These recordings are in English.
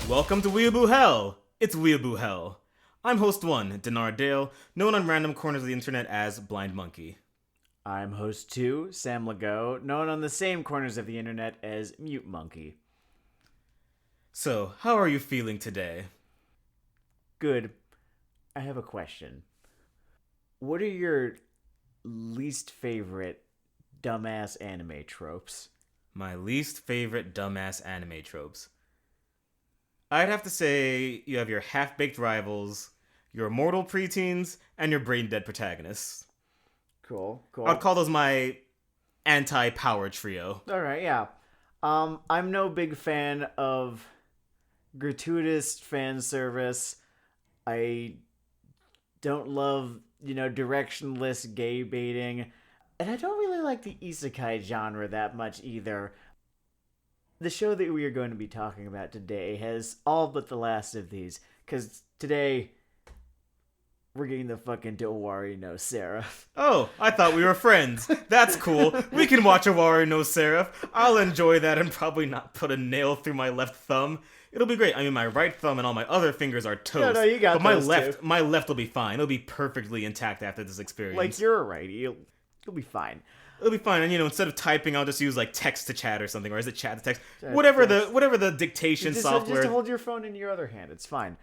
Welcome to Weeaboo Hell! It's Weeaboo Hell. I'm host 1, Dinar Dale, known on random corners of the internet as Blind Monkey. I'm host 2, Sam Legault, known on the same corners of the internet as Mute Monkey. So, how are you feeling today? Good. I have a question. What are your least favorite dumbass anime tropes? My least favorite dumbass anime tropes. I'd have to say you have your half-baked rivals, your immortal preteens, and your brain-dead protagonists. Cool. I'd call those my anti-power trio. Alright, yeah. I'm no big fan of gratuitous fan service. I don't love, directionless gay baiting. And I don't really like the isekai genre that much either. The show that we are going to be talking about today has all but the last of these. Because today, we're getting the fuck into Owari no Seraph. Oh, I thought we were friends. That's cool. We can watch Owari no Seraph. I'll enjoy that and probably not put a nail through my left thumb. It'll be great. I mean, my right thumb and all my other fingers are toast. No, you got but those too. my left will be fine. It'll be perfectly intact after this experience. Like, you're right. You'll be fine. It'll be fine. And instead of typing, I'll just use like text to chat or something, or is it chat to text? Whatever the dictation software. Just hold your phone in your other hand. It's fine.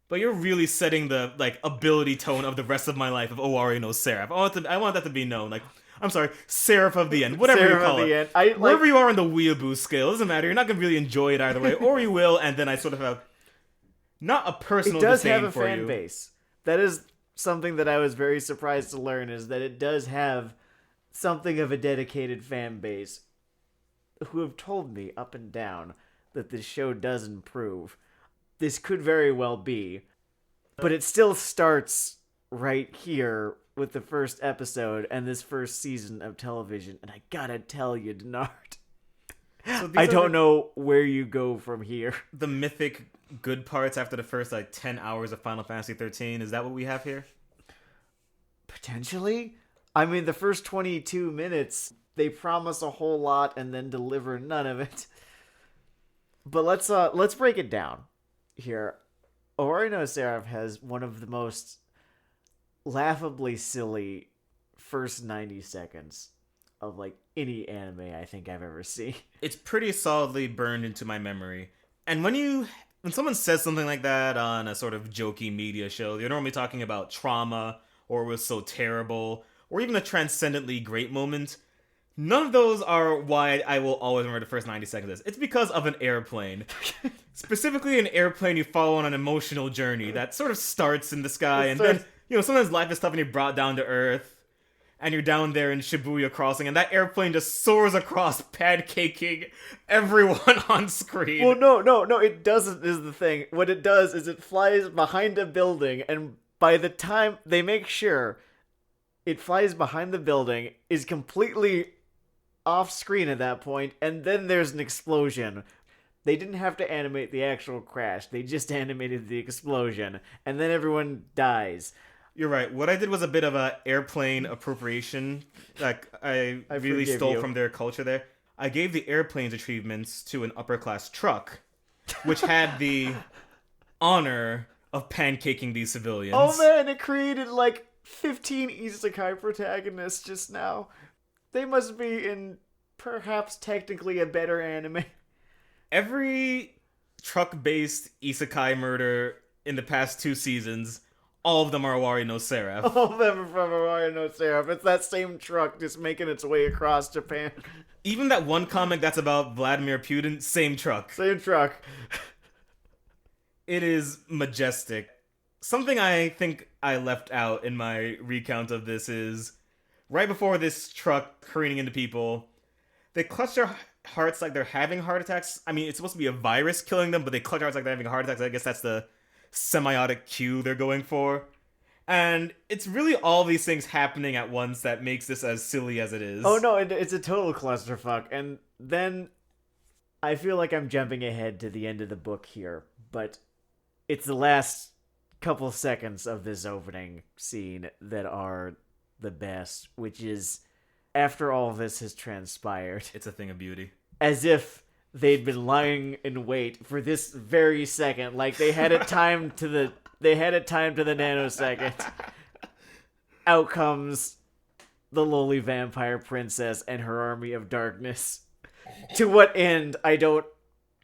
But you're really setting the ability tone of the rest of my life of Owari no Seraph. I want that to be known. I'm sorry, Seraph of the End, whatever Seraph you call of the it. End. Wherever you are on the Weeaboo scale, doesn't matter. You're not gonna really enjoy it either way, or you will, and then I sort of have not a personal It does disdain have a for fan you. base. That is something that I was very surprised to learn, is that it does have something of a dedicated fan base who have told me up and down that this show does improve. This could very well be, but it still starts right here with the first episode and this first season of television, and I gotta tell you, Denard, So I don't know where you go from here. The mythic good parts after the first 10 hours of Final Fantasy 13. Is that what we have here? Potentially? I mean, the first 22 minutes, they promise a whole lot and then deliver none of it. But let's break it down here. Owari no Seraph has one of the most laughably silly first 90 seconds of any anime I think I've ever seen. It's pretty solidly burned into my memory. And when someone says something like that on a sort of jokey media show, they're normally talking about trauma, or it was so terrible, or even a transcendently great moment. None of those are why I will always remember the first 90 seconds of this. It's because of an airplane. Specifically an airplane you follow on an emotional journey that sort of starts in the sky, and then, sometimes life is tough and you're brought down to earth, and you're down there in Shibuya Crossing, and that airplane just soars across, pancaking everyone on screen. Well, no, it doesn't is the thing. What it does is it flies behind a building, and by the time they make sure it flies behind the building, is completely off screen at that point, and then there's an explosion. They didn't have to animate the actual crash. They just animated the explosion, and then everyone dies. You're right. What I did was a bit of a airplane appropriation. I really stole from their culture there. I gave the airplanes achievements to an upper-class truck, which had the honor of pancaking these civilians. Oh man, it created 15 isekai protagonists just now. They must be in perhaps technically a better anime. Every truck-based isekai murder in the past 2 seasons, all of them are Owari no Seraph. All of them are from Owari no Seraph. It's that same truck just making its way across Japan. Even that one comic that's about Vladimir Putin, same truck. Same truck. It is majestic. Something I think I left out in my recount of this is, right before this truck careening into people, they clutch their hearts like they're having heart attacks. I mean, it's supposed to be a virus killing them, but they clutch their hearts like they're having heart attacks. I guess that's the semiotic cue they're going for. And it's really all these things happening at once that makes this as silly as it is. Oh no, it's a total clusterfuck. And then I feel like I'm jumping ahead to the end of the book here, but it's the last couple seconds of this opening scene that are the best, which is after all this has transpired. It's a thing of beauty. As if they'd been lying in wait for this very second. Like they had it timed to the nanosecond. Out comes the lowly vampire princess and her army of darkness. To what end, I don't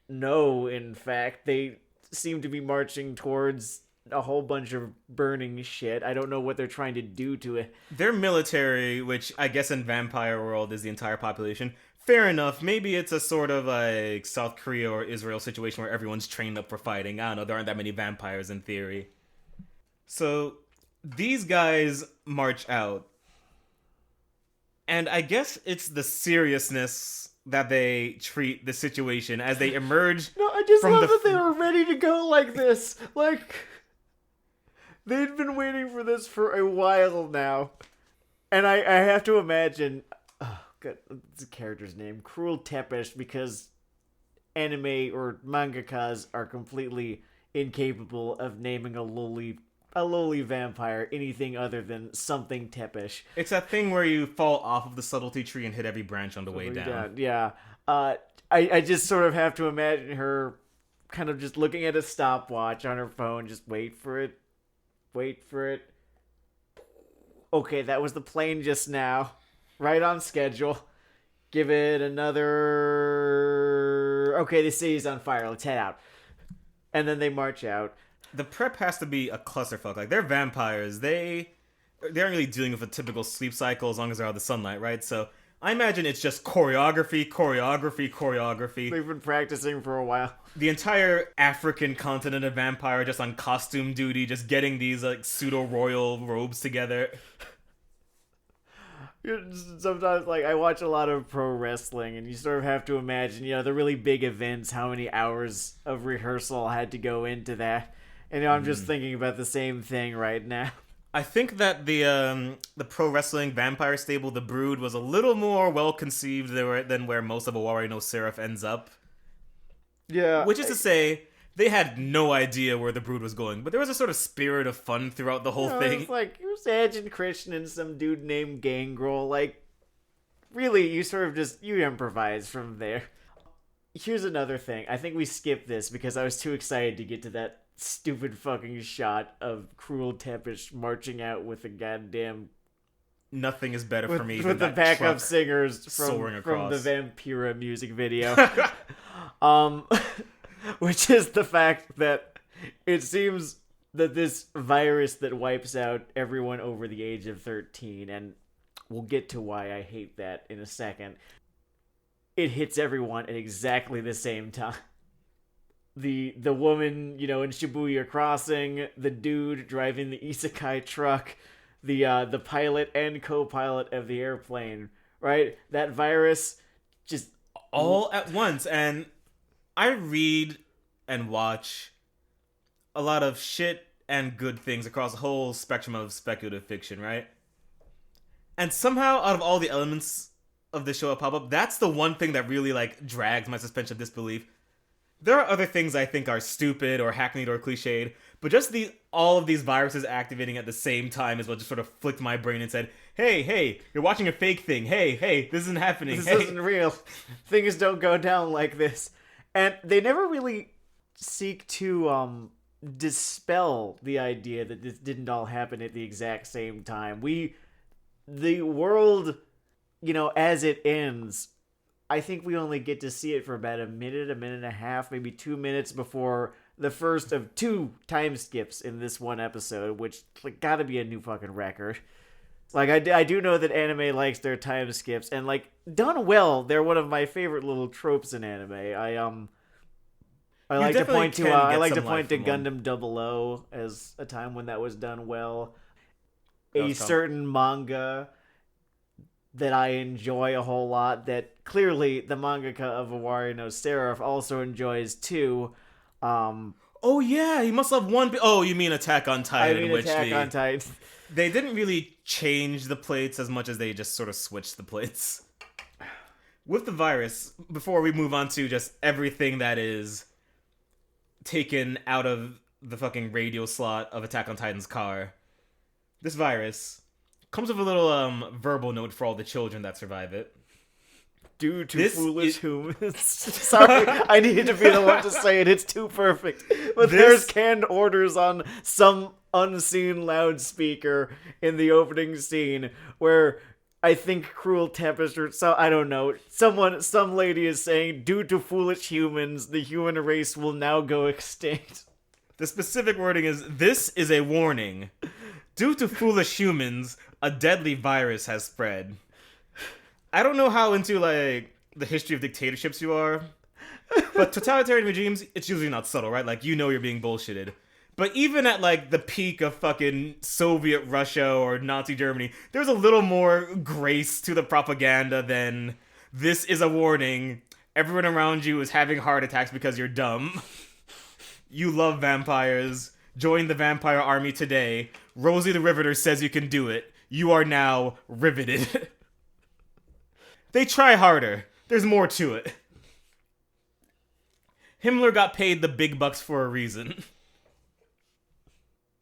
know, in fact. They seem to be marching towards a whole bunch of burning shit. I don't know what they're trying to do to it. Their military, which I guess in vampire world is the entire population, fair enough. Maybe it's a sort of like South Korea or Israel situation where everyone's trained up for fighting. I don't know, there aren't that many vampires in theory. So these guys march out. And I guess it's the seriousness that they treat the situation as they emerge. No, I just love that they were ready to go like this. Like, they'd been waiting for this for a while now. And I have to imagine, oh, God, what's the character's name? Cruel Tepish, because anime or mangakas are completely incapable of naming a lowly vampire anything other than something Tepish. It's that thing where you fall off of the subtlety tree and hit every branch on the way down. Yeah. I just sort of have to imagine her kind of just looking at a stopwatch on her phone, just wait for it. Okay, that was the plane just now. Right on schedule. Give it another... Okay, the city's on fire. Let's head out. And then they march out. The prep has to be a clusterfuck. Like, they're vampires. They aren't really dealing with a typical sleep cycle as long as they're out of the sunlight, right? So I imagine it's just choreography. They've been practicing for a while. The entire African continent of vampire just on costume duty, just getting these like pseudo-royal robes together. Sometimes, like, I watch a lot of pro wrestling, and you sort of have to imagine, the really big events, how many hours of rehearsal had to go into that. And I'm just thinking about the same thing right now. I think that the pro wrestling vampire stable, the Brood, was a little more well conceived than where most of Owari no Seraph ends up. Yeah. Which is to say, they had no idea where the Brood was going, but there was a sort of spirit of fun throughout the whole thing. It was Edge and Christian and some dude named Gangrel. Like, really, you sort of you improvise from there. Here's another thing. I think we skipped this because I was too excited to get to that stupid fucking shot of Cruel Tepish marching out with a goddamn... Nothing is better for me than with the that backup singers from the Vampira music video. Which is the fact that it seems that this virus that wipes out everyone over the age of 13, and we'll get to why I hate that in a second, it hits everyone at exactly the same time. The woman, in Shibuya Crossing, the dude driving the isekai truck, the pilot and co-pilot of the airplane, right? That virus just... all at once. And I read and watch a lot of shit and good things across a whole spectrum of speculative fiction, right? And somehow, out of all the elements of the show that pop up, that's the one thing that really, drags my suspension of disbelief. There are other things I think are stupid or hackneyed or cliched, but just all of these viruses activating at the same time is what just sort of flicked my brain and said, hey, you're watching a fake thing. Hey, this isn't happening. This isn't real. Things don't go down like this. And they never really seek to dispel the idea that this didn't all happen at the exact same time. The world, as it ends... I think we only get to see it for about a minute and a half, maybe 2 minutes before the first of 2 time skips in this one episode, which gotta be a new fucking record. I do know that anime likes their time skips, and done well, they're one of my favorite little tropes in anime. I like to point to Gundam 00 as a time when that was done well. A certain manga that I enjoy a whole lot, that clearly the mangaka of Owari no Seraph also enjoys too. Oh yeah, he must love one... Oh, you mean Attack on Titan. Attack on Titan. They didn't really change the plates as much as they just sort of switched the plates. With the virus, before we move on to just everything that is taken out of the fucking radio slot of Attack on Titan's car, this virus comes with a little verbal note for all the children that survive it. due to This foolish is- humans. Sorry, I needed to be the one to say it. It's too perfect. But This- there's canned orders on some unseen loudspeaker in the opening scene where I think Cruel Tempest or so I don't know. Some lady is saying, due to foolish humans, the human race will now go extinct. The specific wording is, this is a warning. Due to foolish humans, a deadly virus has spread. I don't know how into, like, the history of dictatorships you are, but totalitarian regimes, it's usually not subtle, right? Like, you know you're being bullshitted. But even at, like, the peak of fucking Soviet Russia or Nazi Germany, there's a little more grace to the propaganda than, this is a warning. Everyone around you is having heart attacks because you're dumb. You love vampires. Join the vampire army today. Rosie the Riveter says you can do it. You are now riveted. They try harder. There's more to it. Himmler got paid the big bucks for a reason.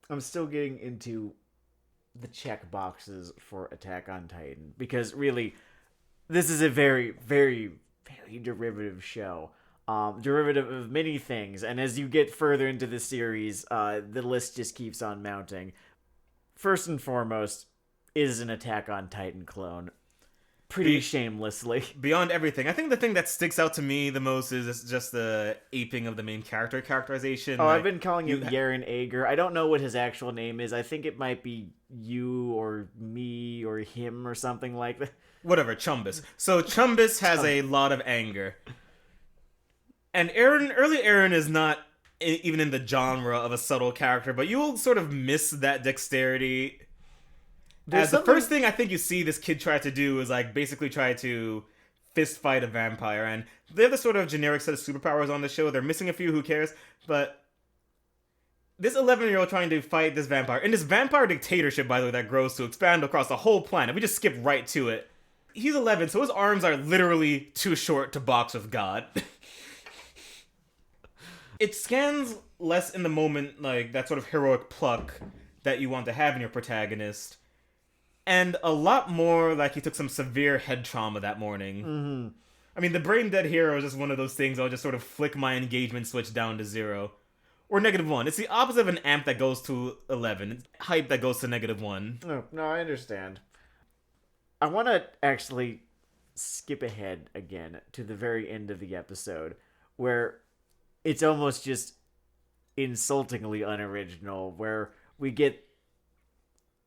I'm still getting into the check boxes for Attack on Titan because really, this is a very, very, very derivative show. Derivative of many things, and as you get further into the series, the list just keeps on mounting. First and foremost, is an Attack on Titan clone. Pretty shamelessly. Beyond everything, I think the thing that sticks out to me the most is just the aping of the main characterization. Oh, like, I've been calling him Yaren Ager. I don't know what his actual name is. I think it might be you or me or him or something like that. Whatever, Chumbus. So Chumbus has a lot of anger. And early Eren is not even in the genre of a subtle character, but you will sort of miss that dexterity. As the first thing I think you see this kid try to do is like basically try to fist fight a vampire, and they're the sort of generic set of superpowers on the show. They're missing a few, who cares? But this 11-year-old trying to fight this vampire, in this vampire dictatorship, by the way, that grows to expand across the whole planet. We just skip right to it. He's 11, so his arms are literally too short to box with God. It scans less in the moment, like, that sort of heroic pluck that you want to have in your protagonist, and a lot more like he took some severe head trauma that morning. Mm-hmm. I mean, the brain dead hero is just one of those things I'll just sort of flick my engagement switch down to 0. Or -1. It's the opposite of an amp that goes to 11. It's hype that goes to -1. No, I understand. I want to actually skip ahead again to the very end of the episode, where it's almost just insultingly unoriginal, where we get,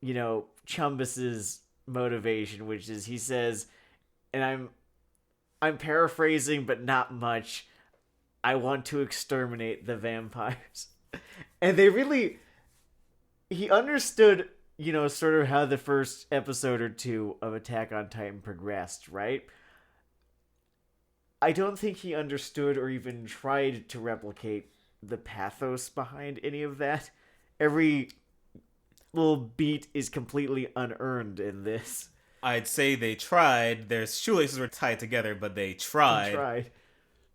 you know, Chumbus's motivation, which is he says, and I'm paraphrasing, but not much, I want to exterminate the vampires. And he understood, you know, sort of how the first episode or two of Attack on Titan progressed, right? I don't think he understood or even tried to replicate the pathos behind any of that. Every little beat is completely unearned in this. I'd say they tried. Their shoelaces were tied together, but they tried. He tried.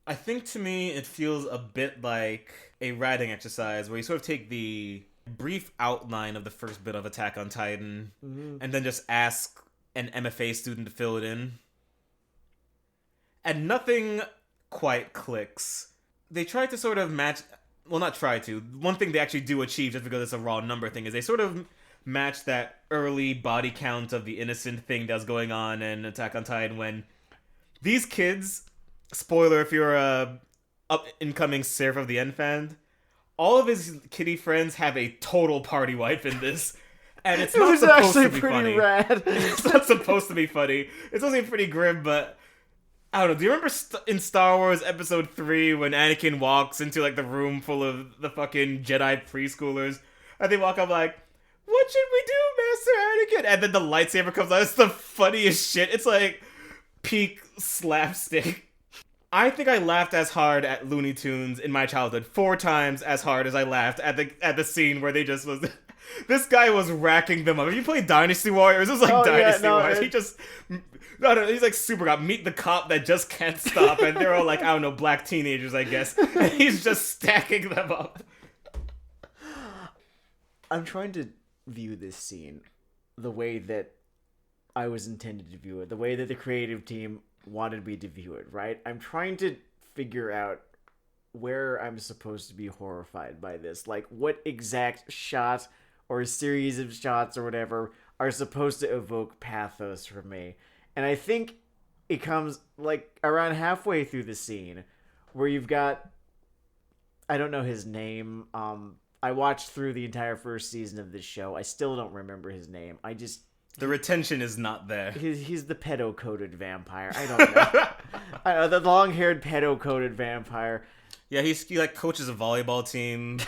I think to me it feels a bit like a writing exercise where you sort of take the brief outline of the first bit of Attack on Titan and then just ask an MFA student to fill it in. And nothing quite clicks. They try to sort of match... Well, not try to. One thing they actually do achieve, just because it's a raw number thing, is they sort of match that early body count of the innocent thing that's going on in Attack on Titan when these kids... Spoiler if you're a up-incoming Seraph of the Hand fan, all of his kitty friends have a total party wife in this. And it's not supposed to be funny. Rad. It's not supposed to be funny. It's supposed to be pretty grim, but... I don't know, do you remember in Star Wars Episode 3 when Anakin walks into, like, the room full of the fucking Jedi preschoolers? And they walk up like, what should we do, Master Anakin? And then the lightsaber comes out. It's the funniest shit. It's, like, peak slapstick. I think I laughed as hard at Looney Tunes in my childhood 4 times as hard as I laughed at the scene where they just was... This guy was racking them up. Have you played Dynasty Warriors? It was like Dynasty Warriors. He just... I don't know, he's like super cop. Meet the cop that just can't stop. And they're all like, I don't know, black teenagers, I guess. And he's just stacking them up. I'm trying to view this scene the way that I was intended to view it. The way that the creative team wanted me to view it, right? I'm trying to figure out where I'm supposed to be horrified by this. Like, what exact shot or series of shots or whatever are supposed to evoke pathos for me. And I think it comes, like, around halfway through the scene where you've got... I don't know his name. I watched through the entire first season of this show. I still don't remember his name. The retention is not there. He's the pedo-coated vampire. I don't know. I know, the long-haired pedo-coated vampire. Yeah, he like coaches a volleyball team.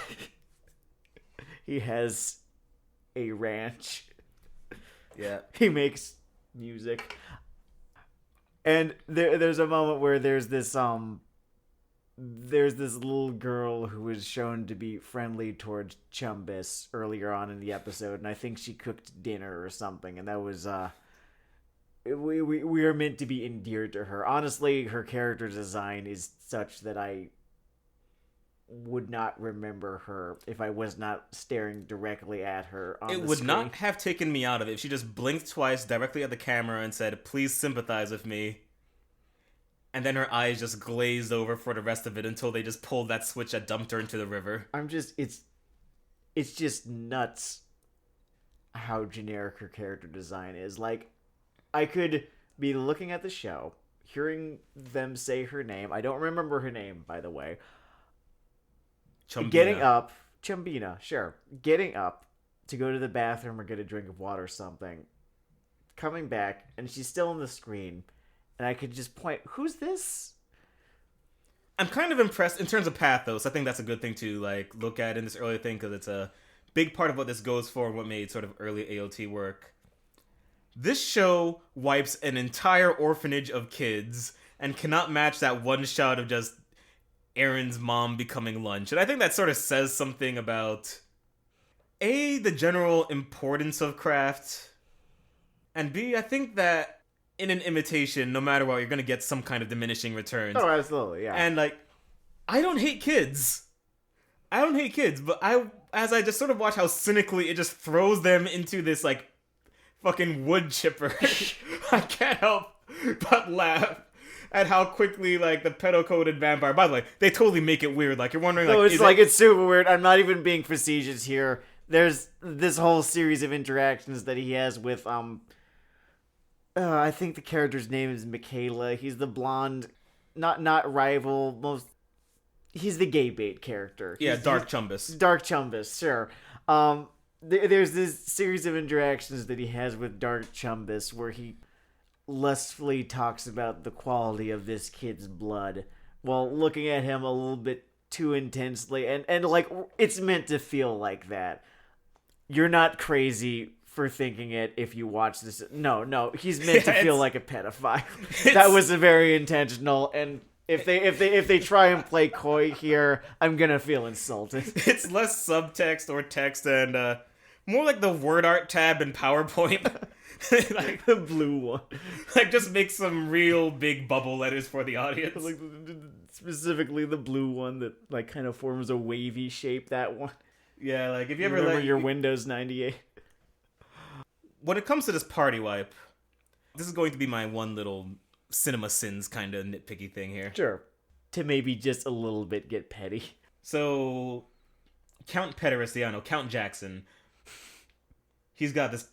He has a ranch. Yeah. He makes music. And there's a moment where there's this little girl who is shown to be friendly towards Chumbus earlier on in the episode, and I think she cooked dinner or something, and that was we are meant to be endeared to her. Honestly, her character design is such that I would not remember her if I was not staring directly at her on the screen. It would not have taken me out of it if she just blinked twice directly at the camera and said, "Please sympathize with me." And then her eyes just glazed over for the rest of it until they just pulled that switch that dumped her into the river. It's just nuts how generic her character design is. Like, I could be looking at the show, hearing them say her name. I don't remember her name, by the way. Chumbina. Getting up, Chumbina, sure. Getting up to go to the bathroom or get a drink of water or something. Coming back, and she's still on the screen. And I could just point, who's this? I'm kind of impressed in terms of pathos. I think that's a good thing to like look at in this early thing because it's a big part of what this goes for and what made sort of early AOT work. This show wipes an entire orphanage of kids and cannot match that one shot of just Aaron's mom becoming lunch. And I think that sort of says something about A, the general importance of craft, and B, I think that in an imitation, no matter what, you're going to get some kind of diminishing returns. Oh, absolutely, yeah. And, like, I don't hate kids. But as I just sort of watch how cynically it just throws them into this, like, fucking wood chipper, I can't help but laugh at how quickly, like, the pedo-coated vampire... By the way, they totally make it weird. Like, you're wondering, like... No, it's super weird. I'm not even being facetious here. There's this whole series of interactions that he has with, I think the character's name is Michaela. He's the blonde, not rival, he's the gay bait character. Yeah, Dark Chumbus. Dark Chumbus, sure. There's this series of interactions that he has with Dark Chumbus where he lustfully talks about the quality of this kid's blood while looking at him a little bit too intensely. And like, it's meant to feel like that. You're not crazy for thinking it if you watch this. No, he's meant to feel like a pedophile. That was very intentional, and if they try and play coy here, I'm gonna feel insulted. It's less subtext or text and more like the word art tab in PowerPoint. Like the blue one. Like, just make some real big bubble letters for the audience. Like, specifically the blue one that like kind of forms a wavy shape, that one. Yeah, like if you ever remember your Windows 98. When it comes to this party wipe, this is going to be my one little cinema sins kind of nitpicky thing here. Sure. To maybe just a little bit get petty. So, Count Pedericiano, Count Jackson, he's got this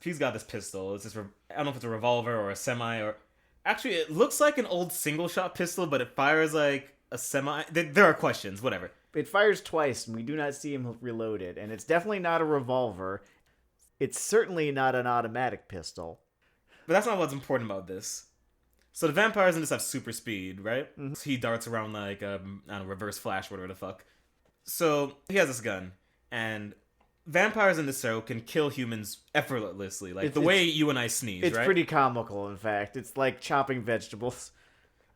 pistol. It's this, I don't know if it's a revolver or a semi, or actually it looks like an old single shot pistol, but it fires like a semi. There are questions, whatever. It fires twice, and we do not see him reload it, and it's definitely not a revolver. It's certainly not an automatic pistol. But that's not what's important about this. So the vampires in this have super speed, right? Mm-hmm. So he darts around like, I don't know, reverse flash, whatever the fuck. So he has this gun, and vampires in this show can kill humans effortlessly, like the way you and I sneeze, it's right? It's pretty comical, in fact. It's like chopping vegetables.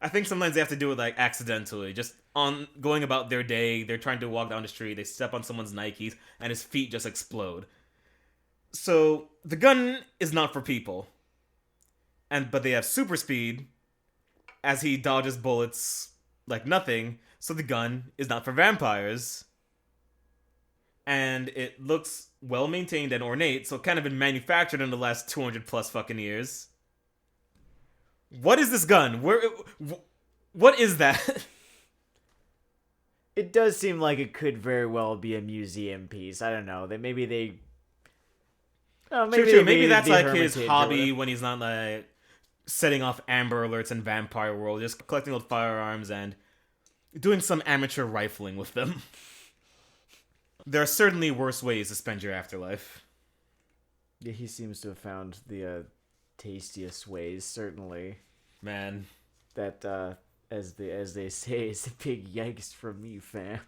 I think sometimes they have to do it like accidentally, just on going about their day. They're trying to walk down the street, they step on someone's Nikes, and his feet just explode. So the gun is not for people, but they have super speed as he dodges bullets like nothing. So the gun is not for vampires, and it looks well maintained and ornate. So kind of been manufactured in the last 200 plus fucking years. What is this gun? What is that? It does seem like it could very well be a museum piece. I don't know. Oh, maybe True. they Maybe made that's the like his Hermitage or hobby whatever. when he's not like setting off Amber Alerts in Vampire World, just collecting old firearms and doing some amateur rifling with them. There are certainly worse ways to spend your afterlife. Yeah, he seems to have found the tastiest ways. Certainly, Man, that as they say, is a big yikes from me, fam.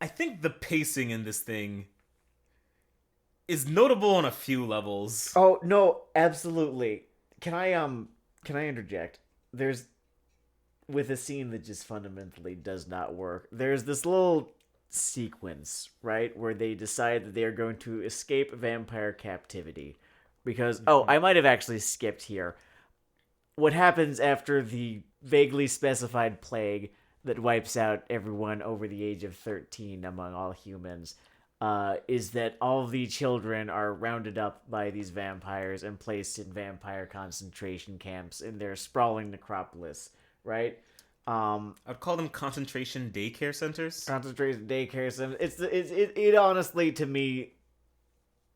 I think the pacing in this thing is notable on a few levels. Oh no, absolutely. Can I interject? There's with a scene that just fundamentally does not work. There's this little sequence, right, where they decide that they are going to escape vampire captivity. Because I might have actually skipped here. What happens after the vaguely specified plague that wipes out everyone over the age of 13 among all humans is that all the children are rounded up by these vampires and placed in vampire concentration camps in their sprawling necropolis, right? I'd call them concentration daycare centers. Concentration daycare center. It honestly, to me,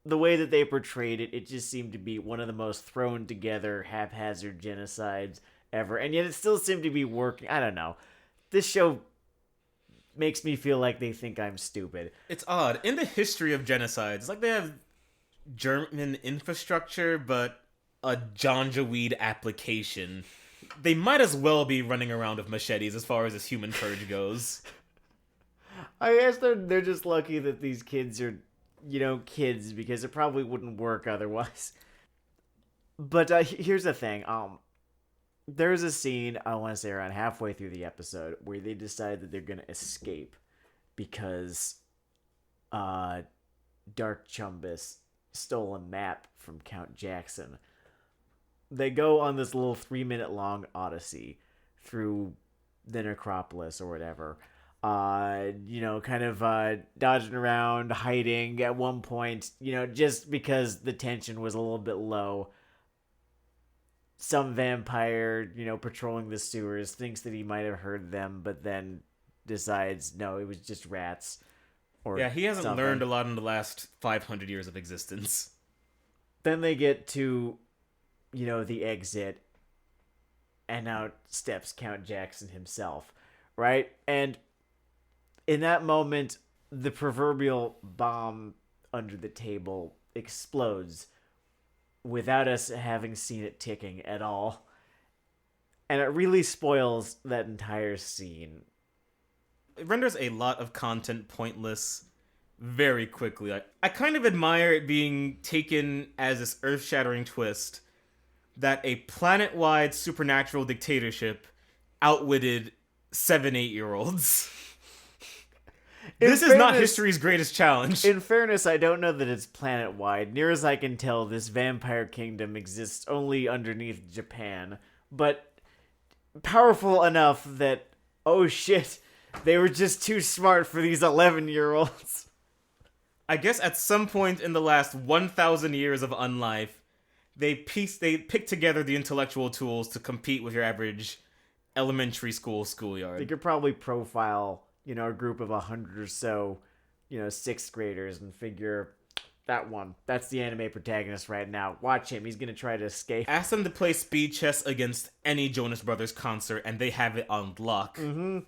the way that they portrayed it, it just seemed to be one of the most thrown together haphazard genocides ever, and yet it still seemed to be working. I don't know. This show makes me feel like they think I'm stupid. It's odd. In the history of genocides, it's like they have German infrastructure, but a Janjaweed application. They might as well be running around with machetes as far as this human purge goes. I guess they're just lucky that these kids are, kids, because it probably wouldn't work otherwise. But here's the thing. There's a scene, I want to say around halfway through the episode, where they decide that they're gonna escape because Dark Chumbus stole a map from Count Jackson. They go on this little 3-minute long odyssey through the necropolis or whatever. Dodging around, hiding at one point, just because the tension was a little bit low. Some vampire, patrolling the sewers thinks that he might have heard them, but then decides, no, it was just rats. Or yeah, he hasn't something. learned a lot in the last 500 years of existence. Then they get to, the exit, and out steps Count Jackson himself, right? And in that moment, the proverbial bomb under the table explodes without us having seen it ticking at all. And it really spoils that entire scene. It renders a lot of content pointless very quickly. I kind of admire it being taken as this earth-shattering twist that a planet-wide supernatural dictatorship outwitted 7-8-year-olds. This is not history's greatest challenge. In fairness, I don't know that it's planet-wide. Near as I can tell, this vampire kingdom exists only underneath Japan. But powerful enough that, oh shit, they were just too smart for these 11-year-olds. I guess at some point in the last 1,000 years of unlife, they picked together the intellectual tools to compete with your average elementary school schoolyard. They could probably profile, a group of 100 or so, 6th graders and figure, that's the anime protagonist right now. Watch him, he's gonna try to escape. Ask them to play speed chess against any Jonas Brothers concert, and they have it on lock. Mm-hmm.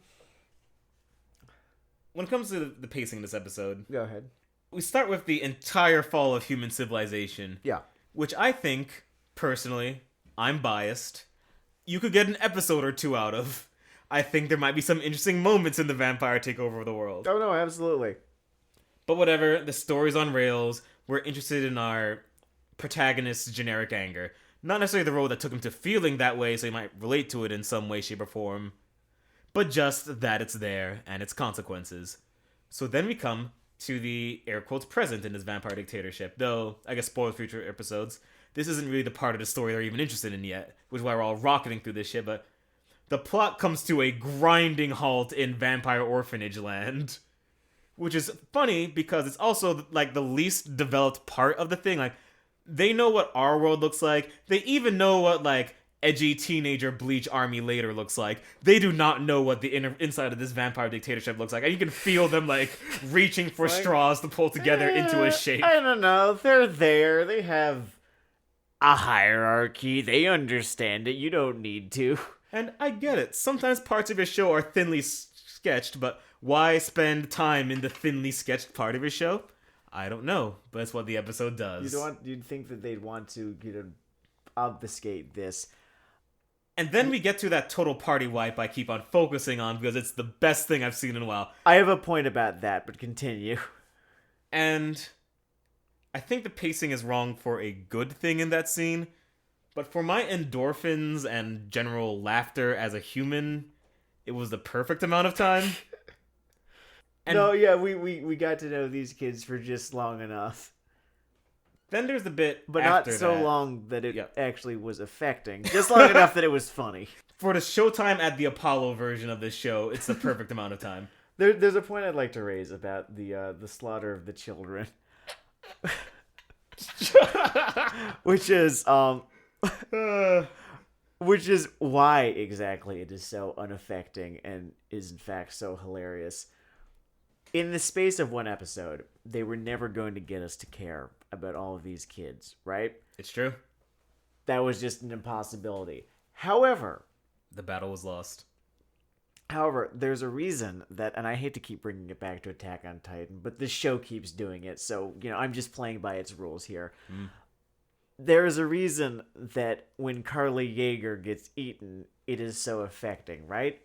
When it comes to the pacing of this episode, Go ahead. we start with the entire fall of human civilization. Yeah. Which I think, personally, I'm biased, you could get an episode or two out of. I think there might be some interesting moments in the vampire takeover of the world. Oh no, absolutely. But whatever, the story's on rails. We're interested in our protagonist's generic anger. Not necessarily the road that took him to feeling that way, so he might relate to it in some way, shape, or form. But just that it's there, and its consequences. So then we come to the air quotes present in this vampire dictatorship. Though, I guess spoiled future episodes, this isn't really the part of the story they're even interested in yet, which is why we're all rocketing through this shit, but the plot comes to a grinding halt in Vampire Orphanage Land. Which is funny, because it's also, like, the least developed part of the thing. Like, they know what our world looks like. They even know what, like, edgy teenager Bleach army later looks like. They do not know what the inside of this vampire dictatorship looks like. And you can feel them, like, reaching for straws to pull together into a shape. I don't know. They're there. They have a hierarchy. They understand it. You don't need to. And I get it. Sometimes parts of your show are thinly sketched, but why spend time in the thinly sketched part of your show? I don't know, but it's what the episode does. You'd think that they'd want to, obfuscate this. And then we get to that total party wipe I keep on focusing on because it's the best thing I've seen in a while. I have a point about that, but continue. And I think the pacing is wrong for a good thing in that scene, but for my endorphins and general laughter as a human, it was the perfect amount of time. And no, yeah, we got to know these kids for just long enough. Then there's the bit but after not so that. long that it actually was affecting. Just long enough that it was funny. For the showtime at the Apollo version of this show, it's the perfect amount of time. There's a point I'd like to raise about the slaughter of the children. which is why exactly it is so unaffecting and is in fact so hilarious. In the space of one episode, they were never going to get us to care about all of these kids, right? It's true. That was just an impossibility. However, the battle was lost. However, there's a reason that, and I hate to keep bringing it back to Attack on Titan, but this show keeps doing it, so, I'm just playing by its rules here. There is a reason that when Carly Yeager gets eaten, it is so affecting, right?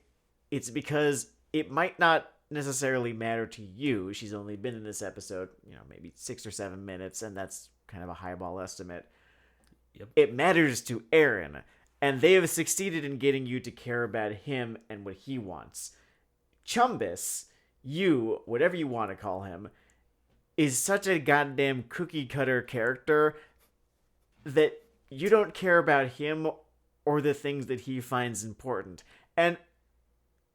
It's because it might not necessarily matter to you. She's only been in this episode, maybe 6 or 7 minutes, and that's kind of a highball estimate. Yep. It matters to Eren, and they have succeeded in getting you to care about him and what he wants. Chumbus, whatever you want to call him, is such a goddamn cookie cutter character that you don't care about him or the things that he finds important. And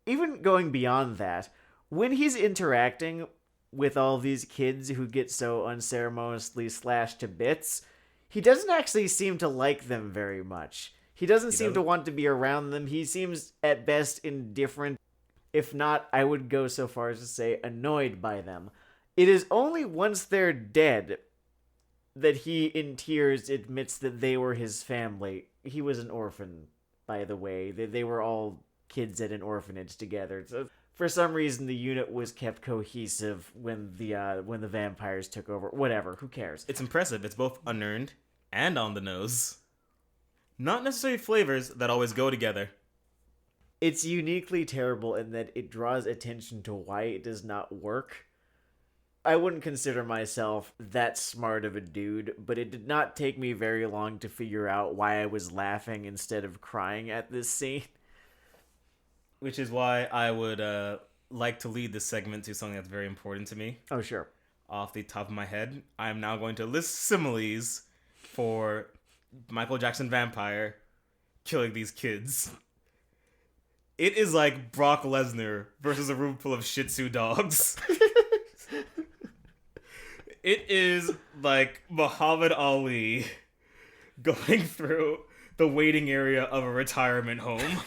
even going beyond that, when he's interacting with all these kids who get so unceremoniously slashed to bits, he doesn't actually seem to like them very much. He doesn't seem to want to be around them. He seems at best indifferent. If not, I would go so far as to say annoyed by them. It is only once they're dead that he, in tears, admits that they were his family. He was an orphan, by the way. They were all kids at an orphanage together. So for some reason, the unit was kept cohesive when the vampires took over. Whatever, who cares? It's impressive. It's both unearned and on the nose. Not necessarily flavors that always go together. It's uniquely terrible in that it draws attention to why it does not work. I wouldn't consider myself that smart of a dude, but it did not take me very long to figure out why I was laughing instead of crying at this scene. Which is why I would like to lead this segment to something that's very important to me. Oh, sure. Off the top of my head, I am now going to list similes for Michael Jackson Vampire killing these kids. It is like Brock Lesnar versus a room full of Shih Tzu dogs. It is like Muhammad Ali going through the waiting area of a retirement home.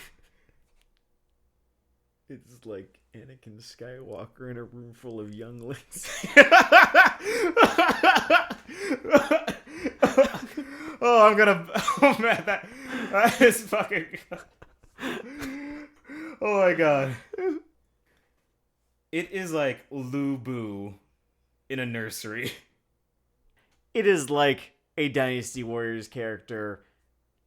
It's like Anakin Skywalker in a room full of younglings. Oh man, that is fucking. Oh my god. It is like Lu Bu in a nursery. It is like a Dynasty Warriors character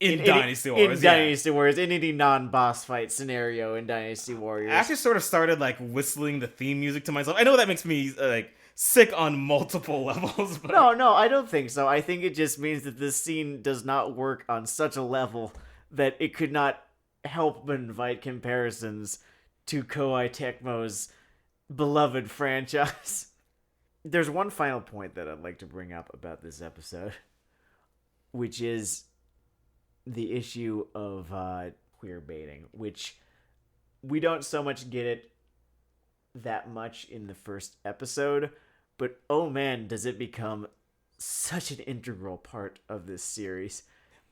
In Dynasty Warriors, Dynasty Warriors, in any non-boss fight scenario in Dynasty Warriors. I actually sort of started like whistling the theme music to myself. I know that makes me like sick on multiple levels, but No, I don't think so. I think it just means that this scene does not work on such a level that it could not help but invite comparisons to Koei Tecmo's beloved franchise. There's one final point that I'd like to bring up about this episode, which is the issue of queer baiting, which we don't so much get it that much in the first episode, but oh man, does it become such an integral part of this series.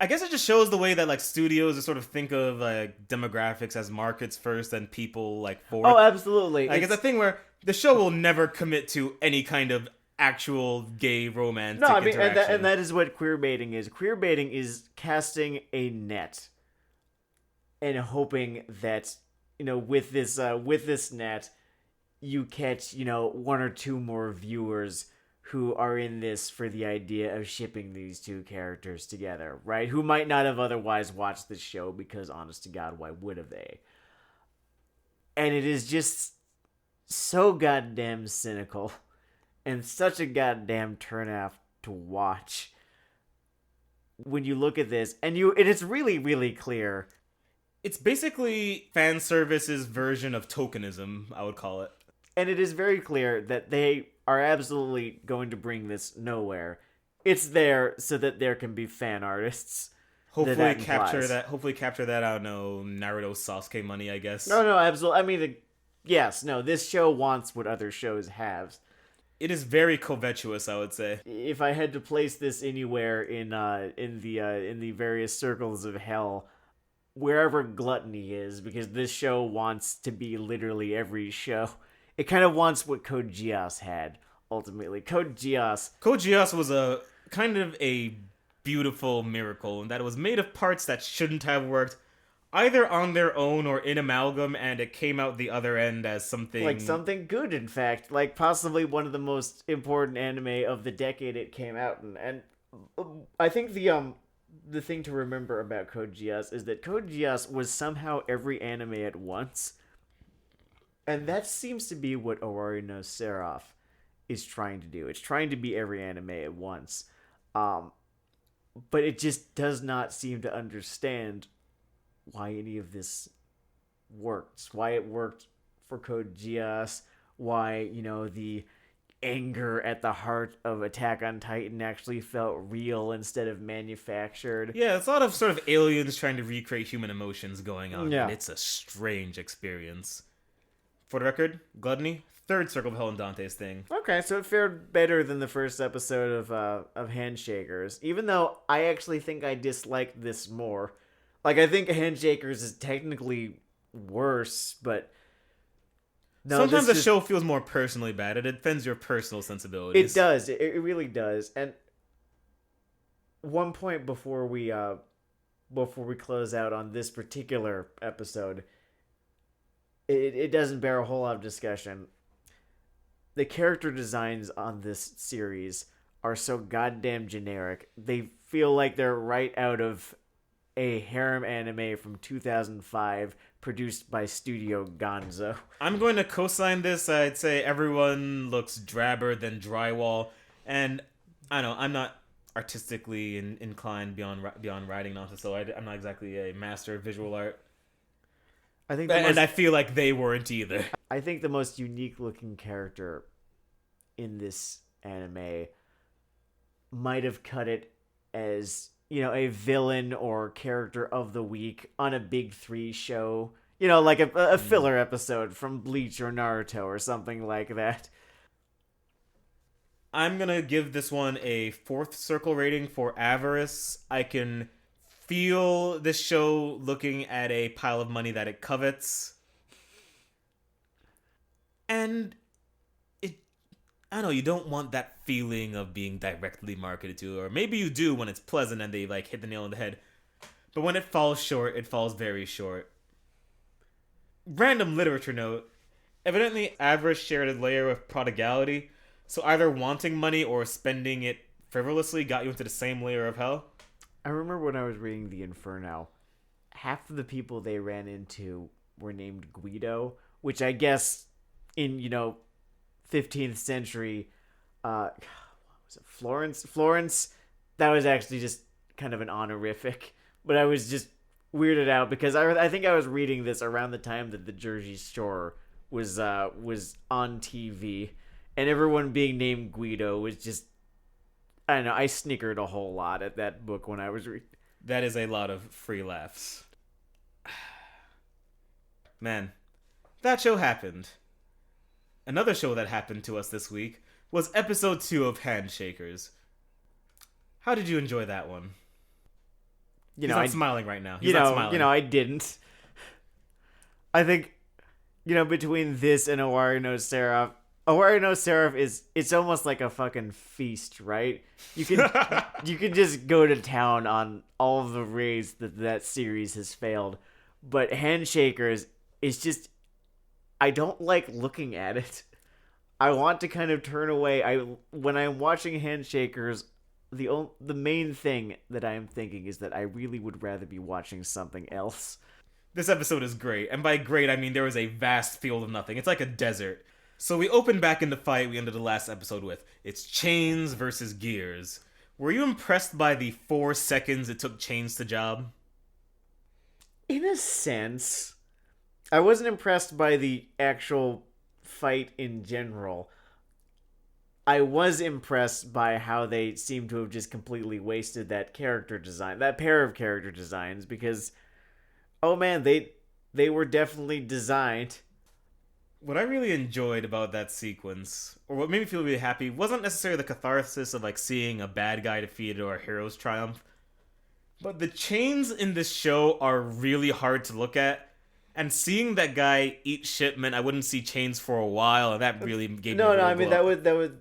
I guess it just shows the way that like studios just sort of think of like demographics as markets first and people like fourth. Oh, absolutely. Like it's a thing where the show will never commit to any kind of actual gay romantic No, I mean, interaction. and that is what queerbaiting is. Queerbaiting is casting a net and hoping that, with this net, you catch, one or two more viewers who are in this for the idea of shipping these two characters together, right? Who might not have otherwise watched this show because, honest to God, why would have they? And it is just so goddamn cynical and such a goddamn turnoff to watch when you look at this, and it's really, really clear. It's basically fan service's version of tokenism, I would call it. And it is very clear that they are absolutely going to bring this nowhere. It's there so that there can be fan artists. Hopefully capture that. Hopefully capture that. I don't know, Naruto Sasuke money, I guess. No, absolutely. I mean, yes, no. This show wants what other shows have. It is very covetous, I would say. If I had to place this anywhere in the various circles of hell, wherever gluttony is, because this show wants to be literally every show. It kind of wants what Code Geass had, ultimately. Code Geass was a kind of a beautiful miracle in that it was made of parts that shouldn't have worked either on their own or in amalgam, and it came out the other end as something... like something good, in fact. Like possibly one of the most important anime of the decade it came out in. And I think the thing to remember about Code Geass is that Code Geass was somehow every anime at once. And that seems to be what Owari no Seraph is trying to do. It's trying to be every anime at once. But it just does not seem to understand why any of this worked. Why it worked for Code Geass. Why, the anger at the heart of Attack on Titan actually felt real instead of manufactured. Yeah, it's a lot of sort of aliens trying to recreate human emotions going on. Yeah. And it's a strange experience. For the record, Gluttony, third Circle of Hell and Dante's thing. Okay, so it fared better than the first episode of Handshakers, even though I actually think I disliked this more. Like, I think Handshakers is technically worse, but... No, sometimes the show feels more personally bad. It offends your personal sensibilities. It does. It really does. And one point before we close out on this particular episode... It doesn't bear a whole lot of discussion. The character designs on this series are so goddamn generic. They feel like they're right out of a harem anime from 2005 produced by Studio Gonzo. I'm going to co-sign this. I'd say everyone looks drabber than drywall. And I don't know, I'm not artistically inclined beyond writing nonsense, so I'm not exactly a master of visual art. I feel like they weren't either. I think the most unique looking character in this anime might have cut it as, a villain or character of the week on a Big 3 show. Like a filler episode from Bleach or Naruto or something like that. I'm going to give this one a 4th circle rating for avarice. I can feel this show looking at a pile of money that it covets. And I don't know, you don't want that feeling of being directly marketed to, or maybe you do when it's pleasant and they hit the nail on the head. But when it falls short, it falls very short. Random literature note. Evidently, avarice shared a layer of prodigality, so either wanting money or spending it frivolously got you into the same layer of hell. I remember when I was reading The Inferno, half of the people they ran into were named Guido, which I guess in, 15th century, what was it, Florence, that was actually just kind of an honorific. But I was just weirded out because I think I was reading this around the time that the Jersey Shore was on TV, and everyone being named Guido was just, I don't know, I snickered a whole lot at that book when I was reading. That is a lot of free laughs. Man, that show happened. Another show that happened to us this week was episode 2 of Handshakers. How did you enjoy that one? He's not smiling right now. He's not smiling. I didn't. I think, between this and Owari no Seraph, Owari no Seraph it's almost like a fucking feast, right? You can just go to town on all of the ways that series has failed. But Handshakers is just, I don't like looking at it. I want to kind of turn away. When I'm watching Handshakers, the main thing that I am thinking is that I really would rather be watching something else. This episode is great, and by great I mean there was a vast field of nothing. It's like a desert. So we open back in the fight we ended the last episode with. It's Chains versus Gears. Were you impressed by the 4 seconds it took Chains to job? In a sense. I wasn't impressed by the actual fight in general. I was impressed by how they seem to have just completely wasted that character design, that pair of character designs, because, oh man, they were definitely designed. What I really enjoyed about that sequence, or what made me feel really happy, wasn't necessarily the catharsis of like seeing a bad guy defeated or a hero's triumph, but the chains in this show are really hard to look at, and seeing that guy eat shit meant I wouldn't see Chains for a while, and that really gave me a I mean glow. that would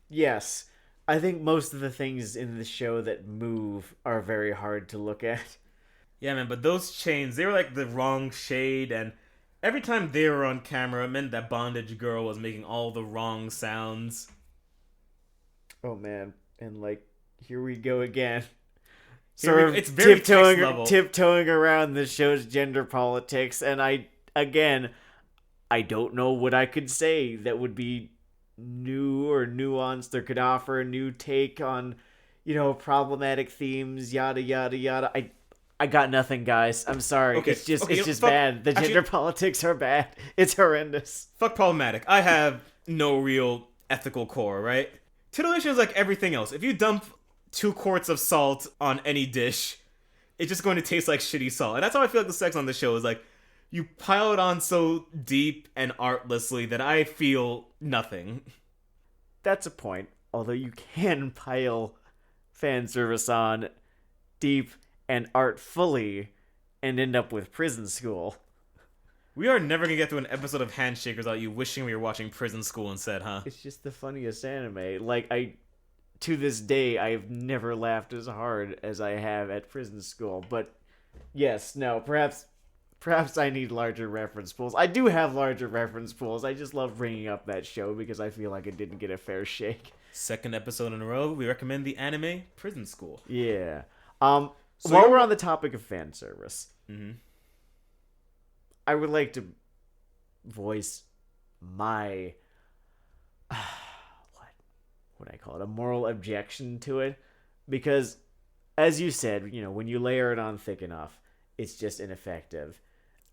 yes. I think most of the things in the show that move are very hard to look at. Yeah, man, but those chains, they were like the wrong shade, and every time they were on camera, it meant that bondage girl was making all the wrong sounds. Oh man, and like, here we go again. It's very tiptoeing around the show's gender politics, and I don't know what I could say that would be new or nuanced or could offer a new take on, problematic themes, yada yada yada. I got nothing, guys. I'm sorry. Okay, it's just fuck, bad. The gender politics are bad. It's horrendous. Fuck problematic. I have no real ethical core, right? Titillation is like everything else. If you dump 2 quarts of salt on any dish, it's just going to taste like shitty salt. And that's how I feel like the sex on the show is like, you pile it on so deep and artlessly that I feel nothing. That's a point. Although you can pile fan service on deep and artfully and end up with Prison School. We are never gonna get through an episode of Handshakers without you wishing we were watching Prison School instead, huh? It's just the funniest anime. Like, to this day, I've never laughed as hard as I have at Prison School. But yes, no, perhaps I need larger reference pools. I do have larger reference pools. I just love bringing up that show because I feel like it didn't get a fair shake. 2nd episode in a row, we recommend the anime Prison School. Yeah. While we're on the topic of fan service, I would like to voice my what would I call it? A moral objection to it, because, as you said, when you layer it on thick enough, it's just ineffective.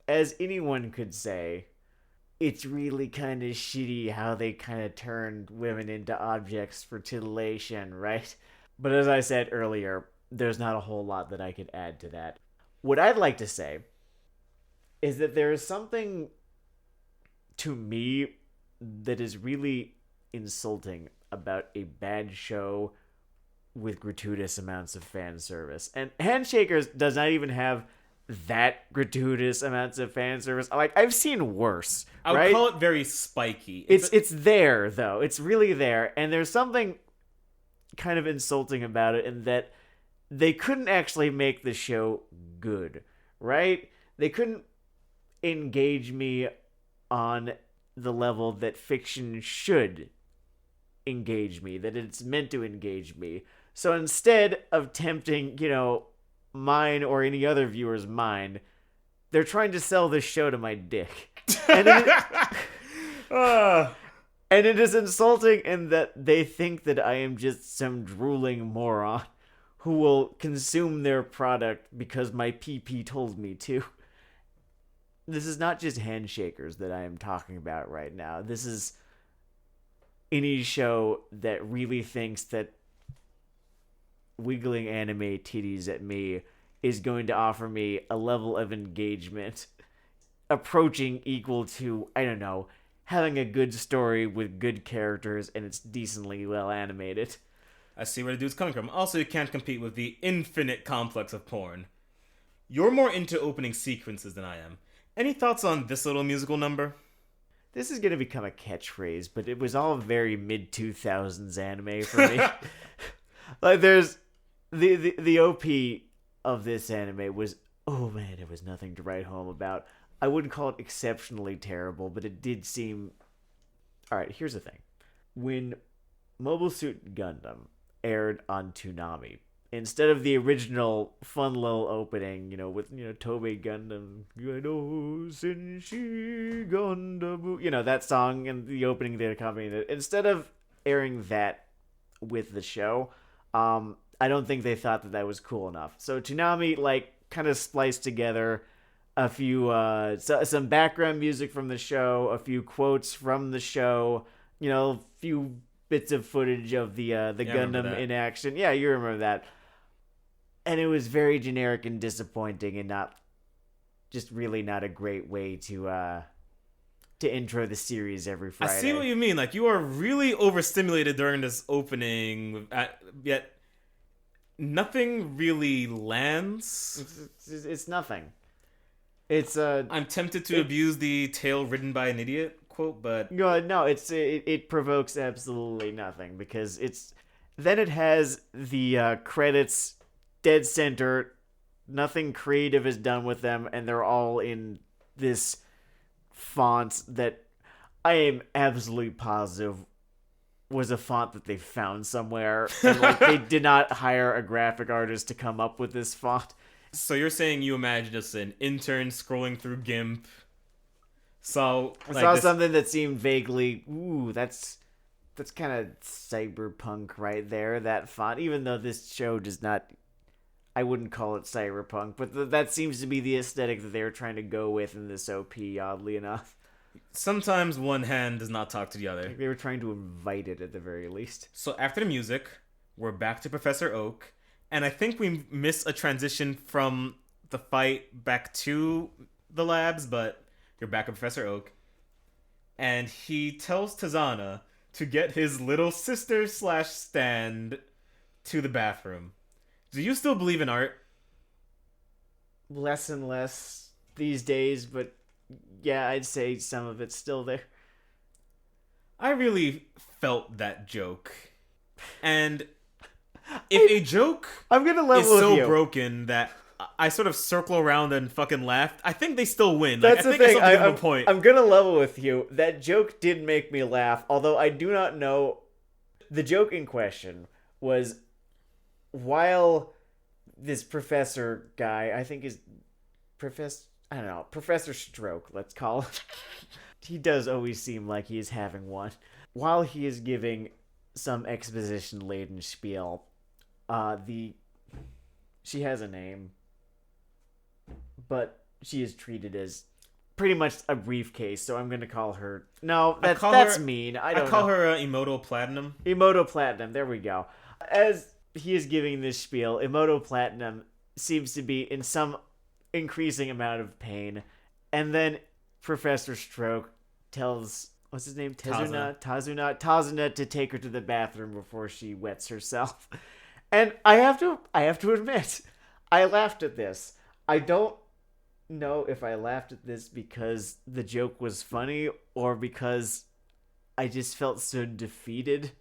As anyone could say, it's really kind of shitty how they kind of turned women into objects for titillation, right? But as I said earlier, there's not a whole lot that I could add to that. What I'd like to say is that there is something to me that is really insulting about a bad show with gratuitous amounts of fan service. And Handshakers does not even have that gratuitous amounts of fan service. Like, I've seen worse. I would right? call it very spiky. It's there, though. It's really there. And there's something kind of insulting about it in that they couldn't actually make the show good, right? They couldn't engage me on the level that fiction should engage me, that it's meant to engage me. So instead of tempting, mine or any other viewer's mind, they're trying to sell this show to my dick. And and it is insulting in that they think that I am just some drooling moron who will consume their product because my PP told me to. This is not just Handshakers that I am talking about right now. This is any show that really thinks that wiggling anime titties at me is going to offer me a level of engagement approaching equal to, I don't know, having a good story with good characters and it's decently well animated. I see where the dude's coming from. Also, you can't compete with the infinite complex of porn. You're more into opening sequences than I am. Any thoughts on this little musical number? This is gonna become a catchphrase, but it was all very mid 2000s anime for me. Like there's the OP of this anime was, oh man, it was nothing to write home about. I wouldn't call it exceptionally terrible, but it did seem. All right, here's the thing: when Mobile Suit Gundam aired on Toonami, instead of the original fun little opening, with Toei Gundam, Senshi Gundam, that song and the opening that accompanied it, instead of airing that with the show, I don't think they thought that was cool enough. So Toonami kind of spliced together a few some background music from the show, a few quotes from the show, a few bits of footage of the Gundam in action. Yeah, you remember that. And it was very generic and disappointing, and not a great way to intro the series every Friday. I see what you mean. Like, you are really overstimulated during this opening, yet nothing really lands. It's nothing. It's I'm tempted to abuse the "tail ridden by an idiot" quote, but no, it provokes absolutely nothing, because then it has the credits dead center. Nothing creative is done with them, and they're all in this font that I am absolutely positive was a font that they found somewhere, and they did not hire a graphic artist to come up with this font. So you're saying you imagine just an intern scrolling through GIMP, saw something that seemed vaguely, ooh, that's kind of cyberpunk right there, that font, even though this show does not, I wouldn't call it cyberpunk, but that seems to be the aesthetic that they were trying to go with in this OP, oddly enough. Sometimes one hand does not talk to the other. They were trying to invite it at the very least. So after the music, we're back to Professor Oak, and I think we miss a transition from the fight back to the labs, but you're back at Professor Oak, and he tells Tazana to get his little sister / stand to the bathroom. Do you still believe in art? Less and less these days, but yeah, I'd say some of it's still there. I really felt that joke. And if a joke I'm gonna level is with so you. broken that I sort of circle around and fucking laugh, I think they still win. That's I the think thing. a point. I'm gonna level with you. That joke did make me laugh, although I do not know. The joke in question was, while this professor guy, I think is Professor Stroke, let's call it. He does always seem like he is having one. While he is giving some exposition-laden spiel, she has a name, but she is treated as pretty much a briefcase, so I'm gonna call her. No, that's mean. I call her Emoto Platinum. Emoto Platinum. There we go. As he is giving this spiel, Emoto Platinum seems to be in some increasing amount of pain, and then Professor Stroke tells, what's his name, Tazuna to take her to the bathroom before she wets herself. And I have to admit, I laughed at this. I don't know if I laughed at this because the joke was funny or because I just felt so defeated.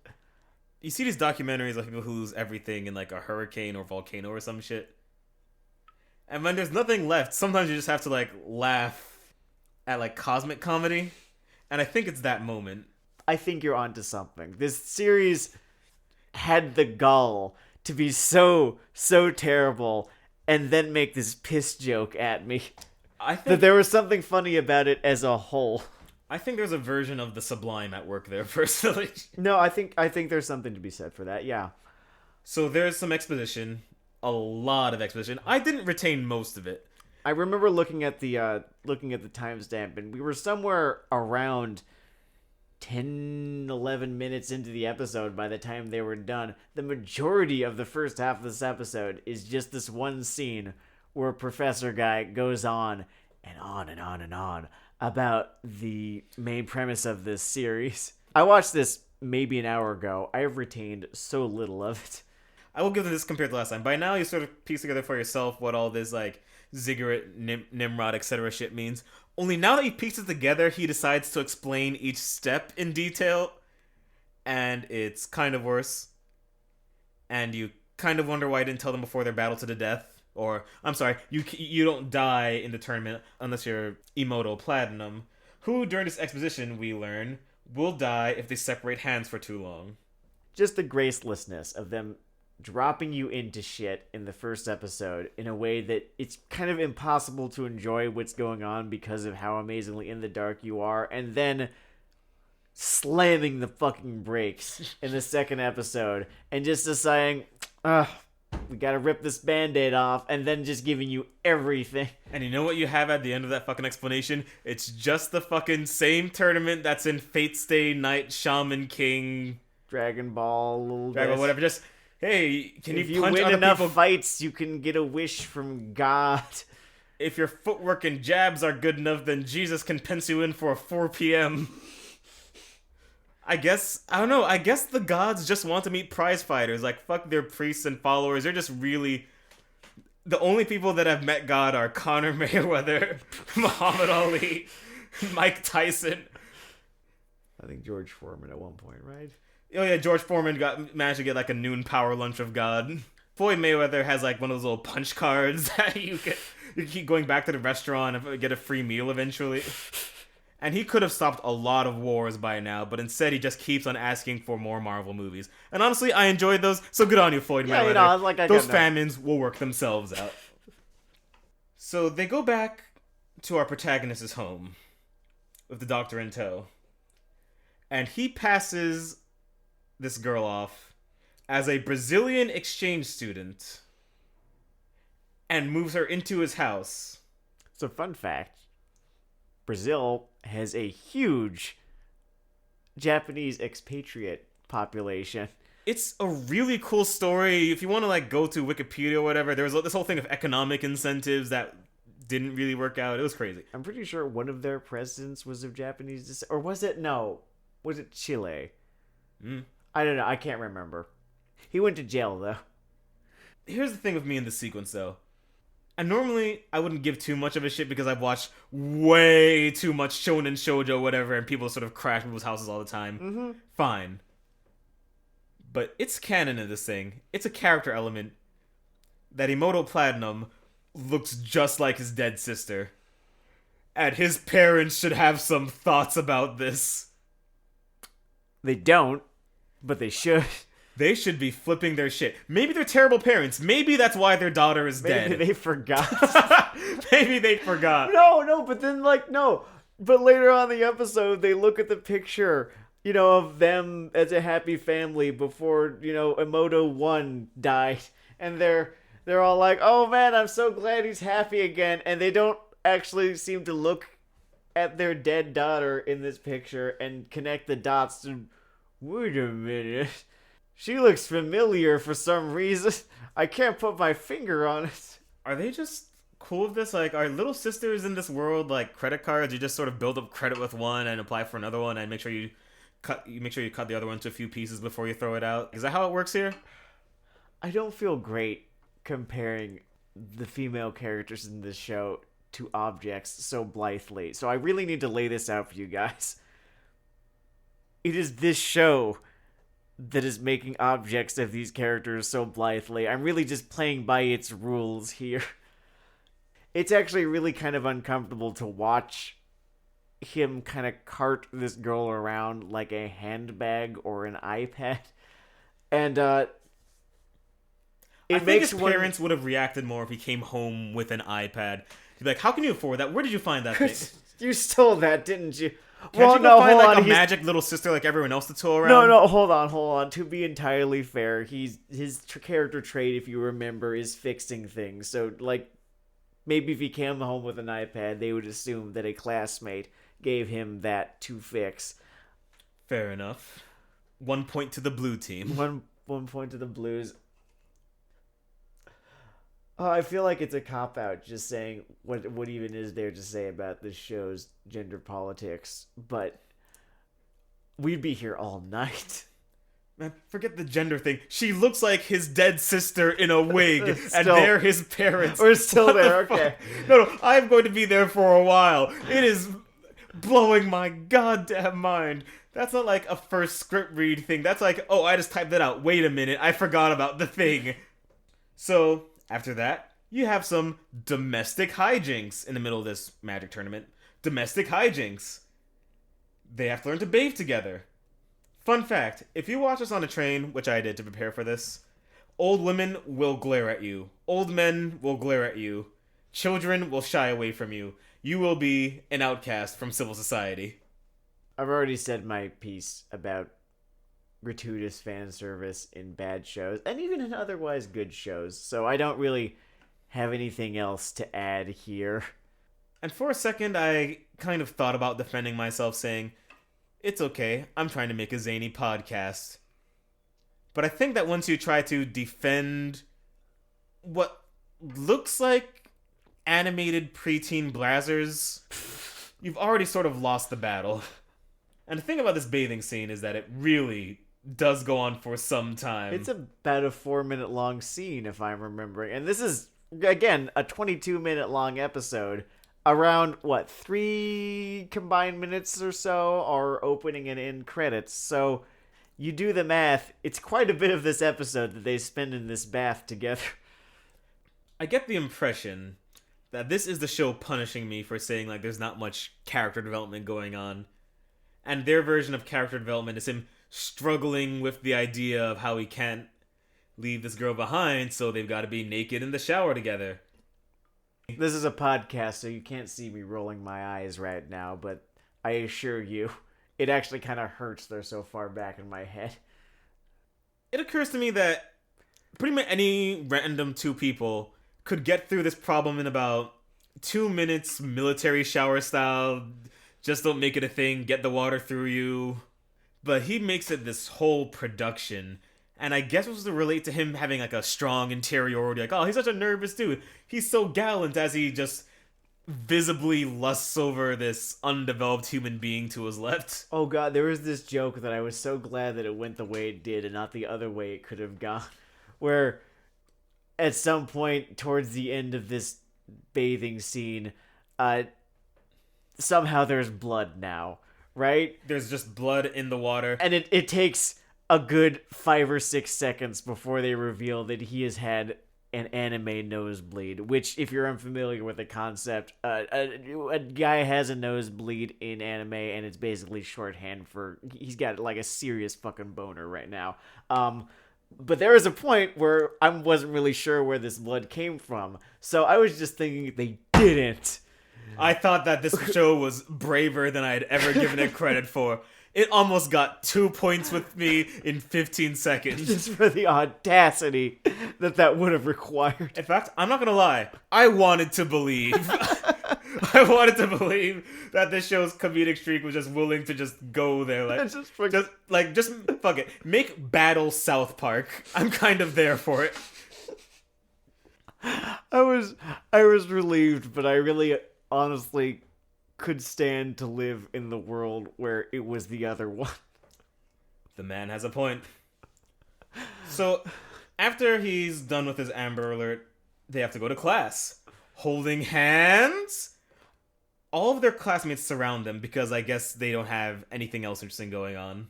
You see these documentaries of people who lose everything in like a hurricane or volcano or some shit. And when there's nothing left, sometimes you just have to like laugh at like cosmic comedy. And I think it's that moment. I think you're onto something. This series had the gall to be so terrible and then make this piss joke at me. I think that there was something funny about it as a whole. I think there's a version of the Sublime at work there, personally. No, I think there's something to be said for that, yeah. So there's some exposition. A lot of exposition. I didn't retain most of it. I remember looking at the timestamp, and we were somewhere around 10, 11 minutes into the episode by the time they were done. The majority of the first half of this episode is just this one scene where Professor Guy goes on and on and on and on about the main premise of this series. I watched this maybe an hour ago. I have retained so little of it. I will give them this compared to last time. By now, you sort of piece together for yourself what all this, like, Ziggurat, Nimrod, etc. shit means. Only now that you piece it together, he decides to explain each step in detail, and it's kind of worse. And you kind of wonder why I didn't tell them before their battle to the death. Or, I'm sorry, you don't die in the tournament unless you're Emoto Platinum, who, during this exposition, we learn, will die if they separate hands for too long. Just the gracelessness of them dropping you into shit in the first episode in a way that it's kind of impossible to enjoy what's going on because of how amazingly in the dark you are, and then slamming the fucking brakes in the second episode and just deciding, we gotta rip this band-aid off, and then just giving you everything. And you know what you have at the end of that fucking explanation? It's just the fucking same tournament that's in Fate Stay Night, Shaman King, Dragon Ball, whatever. Just, hey, can if you punch win other enough people? fights, you can get a wish from God. If your footwork and jabs are good enough, then Jesus can pencil you in for a 4 p.m. I don't know, I guess the gods just want to meet prize fighters. Like, fuck their priests and followers. They're just really... The only people that have met God are Conor Mayweather, Muhammad Ali, Mike Tyson. I think George Foreman at one point, right? Oh yeah, George Foreman managed to get like a noon power lunch of God. Floyd Mayweather has like one of those little punch cards that you keep going back to the restaurant and get a free meal eventually. And he could have stopped a lot of wars by now, but instead he just keeps on asking for more Marvel movies. And honestly, I enjoyed those, so good on you, Floyd Mayweather. You know, like those famines will work themselves out. So they go back to our protagonist's home, with the doctor in tow. And he passes this girl off as a Brazilian exchange student and moves her into his house. So, fun fact, Brazil has a huge Japanese expatriate population. It's a really cool story. If you want to like go to Wikipedia or whatever, there was this whole thing of economic incentives that didn't really work out. It was crazy. I'm pretty sure one of their presidents was of Japanese descent. Or was it? No. Was it Chile? I don't know. I can't remember. He went to jail, though. Here's the thing with me in this sequence, though. And normally, I wouldn't give too much of a shit because I've watched way too much shonen shoujo, whatever, and people sort of crash people's houses all the time. Mm-hmm. Fine. But it's canon in this thing. It's a character element that Emoto Platinum looks just like his dead sister. And his parents should have some thoughts about this. They don't, but they should. They should be flipping their shit. Maybe they're terrible parents. Maybe that's why their daughter is dead. Maybe they forgot. Maybe they forgot. No, but then, no. But later on in the episode, they look at the picture, of them as a happy family before, Emoto 1 died. And they're all like, oh man, I'm so glad he's happy again. And they don't actually seem to look at their dead daughter in this picture and connect the dots to, wait a minute. She looks familiar for some reason. I can't put my finger on it. Are they just cool with this? Like, are little sisters in this world like credit cards? You just sort of build up credit with one and apply for another one and make sure you cut the other one to a few pieces before you throw it out. Is that how it works here? I don't feel great comparing the female characters in this show to objects so blithely. So I really need to lay this out for you guys. It is this show that is making objects of these characters so blithely. I'm really just playing by its rules here. It's actually really kind of uncomfortable to watch him kind of cart this girl around like a handbag or an iPad. And I think his parents would have reacted more if he came home with an iPad. He'd be like, how can you afford that? Where did you find that thing? You stole that, didn't you? Can't you go find like a magic little sister like everyone else to tool around? No, hold on. To be entirely fair, his character trait, if you remember, is fixing things. So, maybe if he came home with an iPad, they would assume that a classmate gave him that to fix. Fair enough. 1 point to the blue team. One point to the Blues. I feel like it's a cop-out just saying what even is there to say about this show's gender politics, but we'd be here all night. Man, forget the gender thing. She looks like his dead sister in a wig, and Still- they're his parents. We're still What the there, fuck? okay. No, I'm going to be there for a while. It is blowing my goddamn mind. That's not like a first script read thing. That's like, oh, I just typed that out. Wait a minute, I forgot about the thing. So, after that, you have some domestic hijinks in the middle of this magic tournament. Domestic hijinks. They have to learn to bathe together. Fun fact, if you watch this on a train, which I did to prepare for this, old women will glare at you. Old men will glare at you. Children will shy away from you. You will be an outcast from civil society. I've already said my piece about gratuitous fan service in bad shows, and even in otherwise good shows, so I don't really have anything else to add here. And for a second, I kind of thought about defending myself, saying, it's okay, I'm trying to make a zany podcast. But I think that once you try to defend what looks like animated preteen Blazzers, you've already sort of lost the battle. And the thing about this bathing scene is that it really does go on for some time. It's about a 4-minute long scene, if I'm remembering. And this is, again, a 22-minute long episode. Around, 3 combined minutes or so are opening and end credits. So you do the math, it's quite a bit of this episode that they spend in this bath together. I get the impression that this is the show punishing me for saying, like, there's not much character development going on. And their version of character development is him struggling with the idea of how he can't leave this girl behind, so they've got to be naked in the shower together. This is a podcast, so you can't see me rolling my eyes right now, but I assure you, it actually kind of hurts they're so far back in my head. It occurs to me that pretty much any random two people could get through this problem in about 2 minutes, military shower style. Just don't make it a thing, get the water through you. But he makes it this whole production. And I guess it was to relate to him having like a strong interiority. Like, oh, he's such a nervous dude. He's so gallant as he just visibly lusts over this undeveloped human being to his left. Oh god, there was this joke that I was so glad that it went the way it did and not the other way it could have gone. Where at some point towards the end of this bathing scene, somehow there's blood now, right? There's just blood in the water. And it takes a good 5 or 6 seconds before they reveal that he has had an anime nosebleed, which, if you're unfamiliar with the concept, a guy has a nosebleed in anime, and it's basically shorthand for he's got like a serious fucking boner right now. But there was a point where I wasn't really sure where this blood came from, so I was just thinking they didn't. I thought that this show was braver than I had ever given it credit for. It almost got 2 points with me in 15 seconds. Just for the audacity that would have required. In fact, I'm not gonna lie. I wanted to believe. I wanted to believe that this show's comedic streak was just willing to just go there. Like, just fuck it. Make Battle South Park. I'm kind of there for it. I was relieved, but I really honestly could stand to live in the world where it was the other one. The man has a point. So, after he's done with his Amber Alert, they have to go to class. Holding hands? All of their classmates surround them because I guess they don't have anything else interesting going on.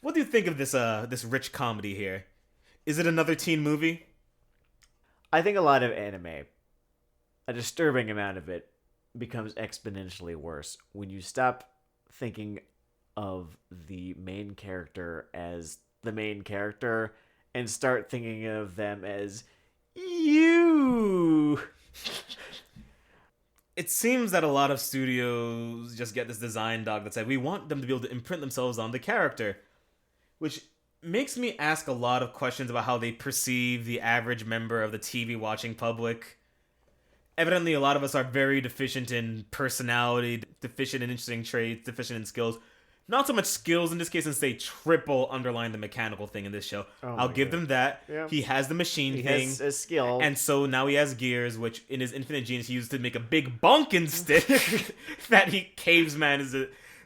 What do you think of this rich comedy here? Is it another teen movie? I think a lot of anime, a disturbing amount of it, becomes exponentially worse when you stop thinking of the main character as the main character and start thinking of them as you. It seems that a lot of studios just get this design dog that said we want them to be able to imprint themselves on the character, which makes me ask a lot of questions about how they perceive the average member of the TV watching public. Evidently, a lot of us are very deficient in personality, deficient in interesting traits, deficient in skills. Not so much skills in this case, since they triple underline the mechanical thing in this show. I'll give them that. Yeah. He has the machine thing. He has a skill. And so now he has gears, which in his infinite genius he used to make a big bonking stick that he caves man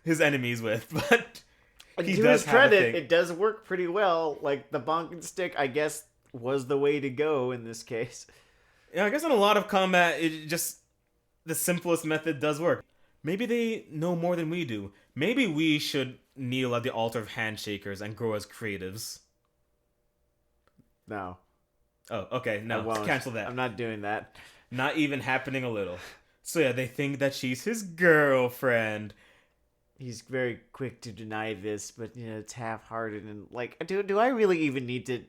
his enemies with. But And He to does his have a credit, thing. it does work pretty well. Like, the bonk and stick, I guess, was the way to go in this case. Yeah, I guess in a lot of combat, it just the simplest method does work. Maybe they know more than we do. Maybe we should kneel at the altar of handshakers and grow as creatives. No, Oh, okay, I no, won't. cancel that. I'm not doing that. Not even happening a little. So yeah, they think that she's his girlfriend. He's very quick to deny this, but it's half-hearted and like, do I really even need to?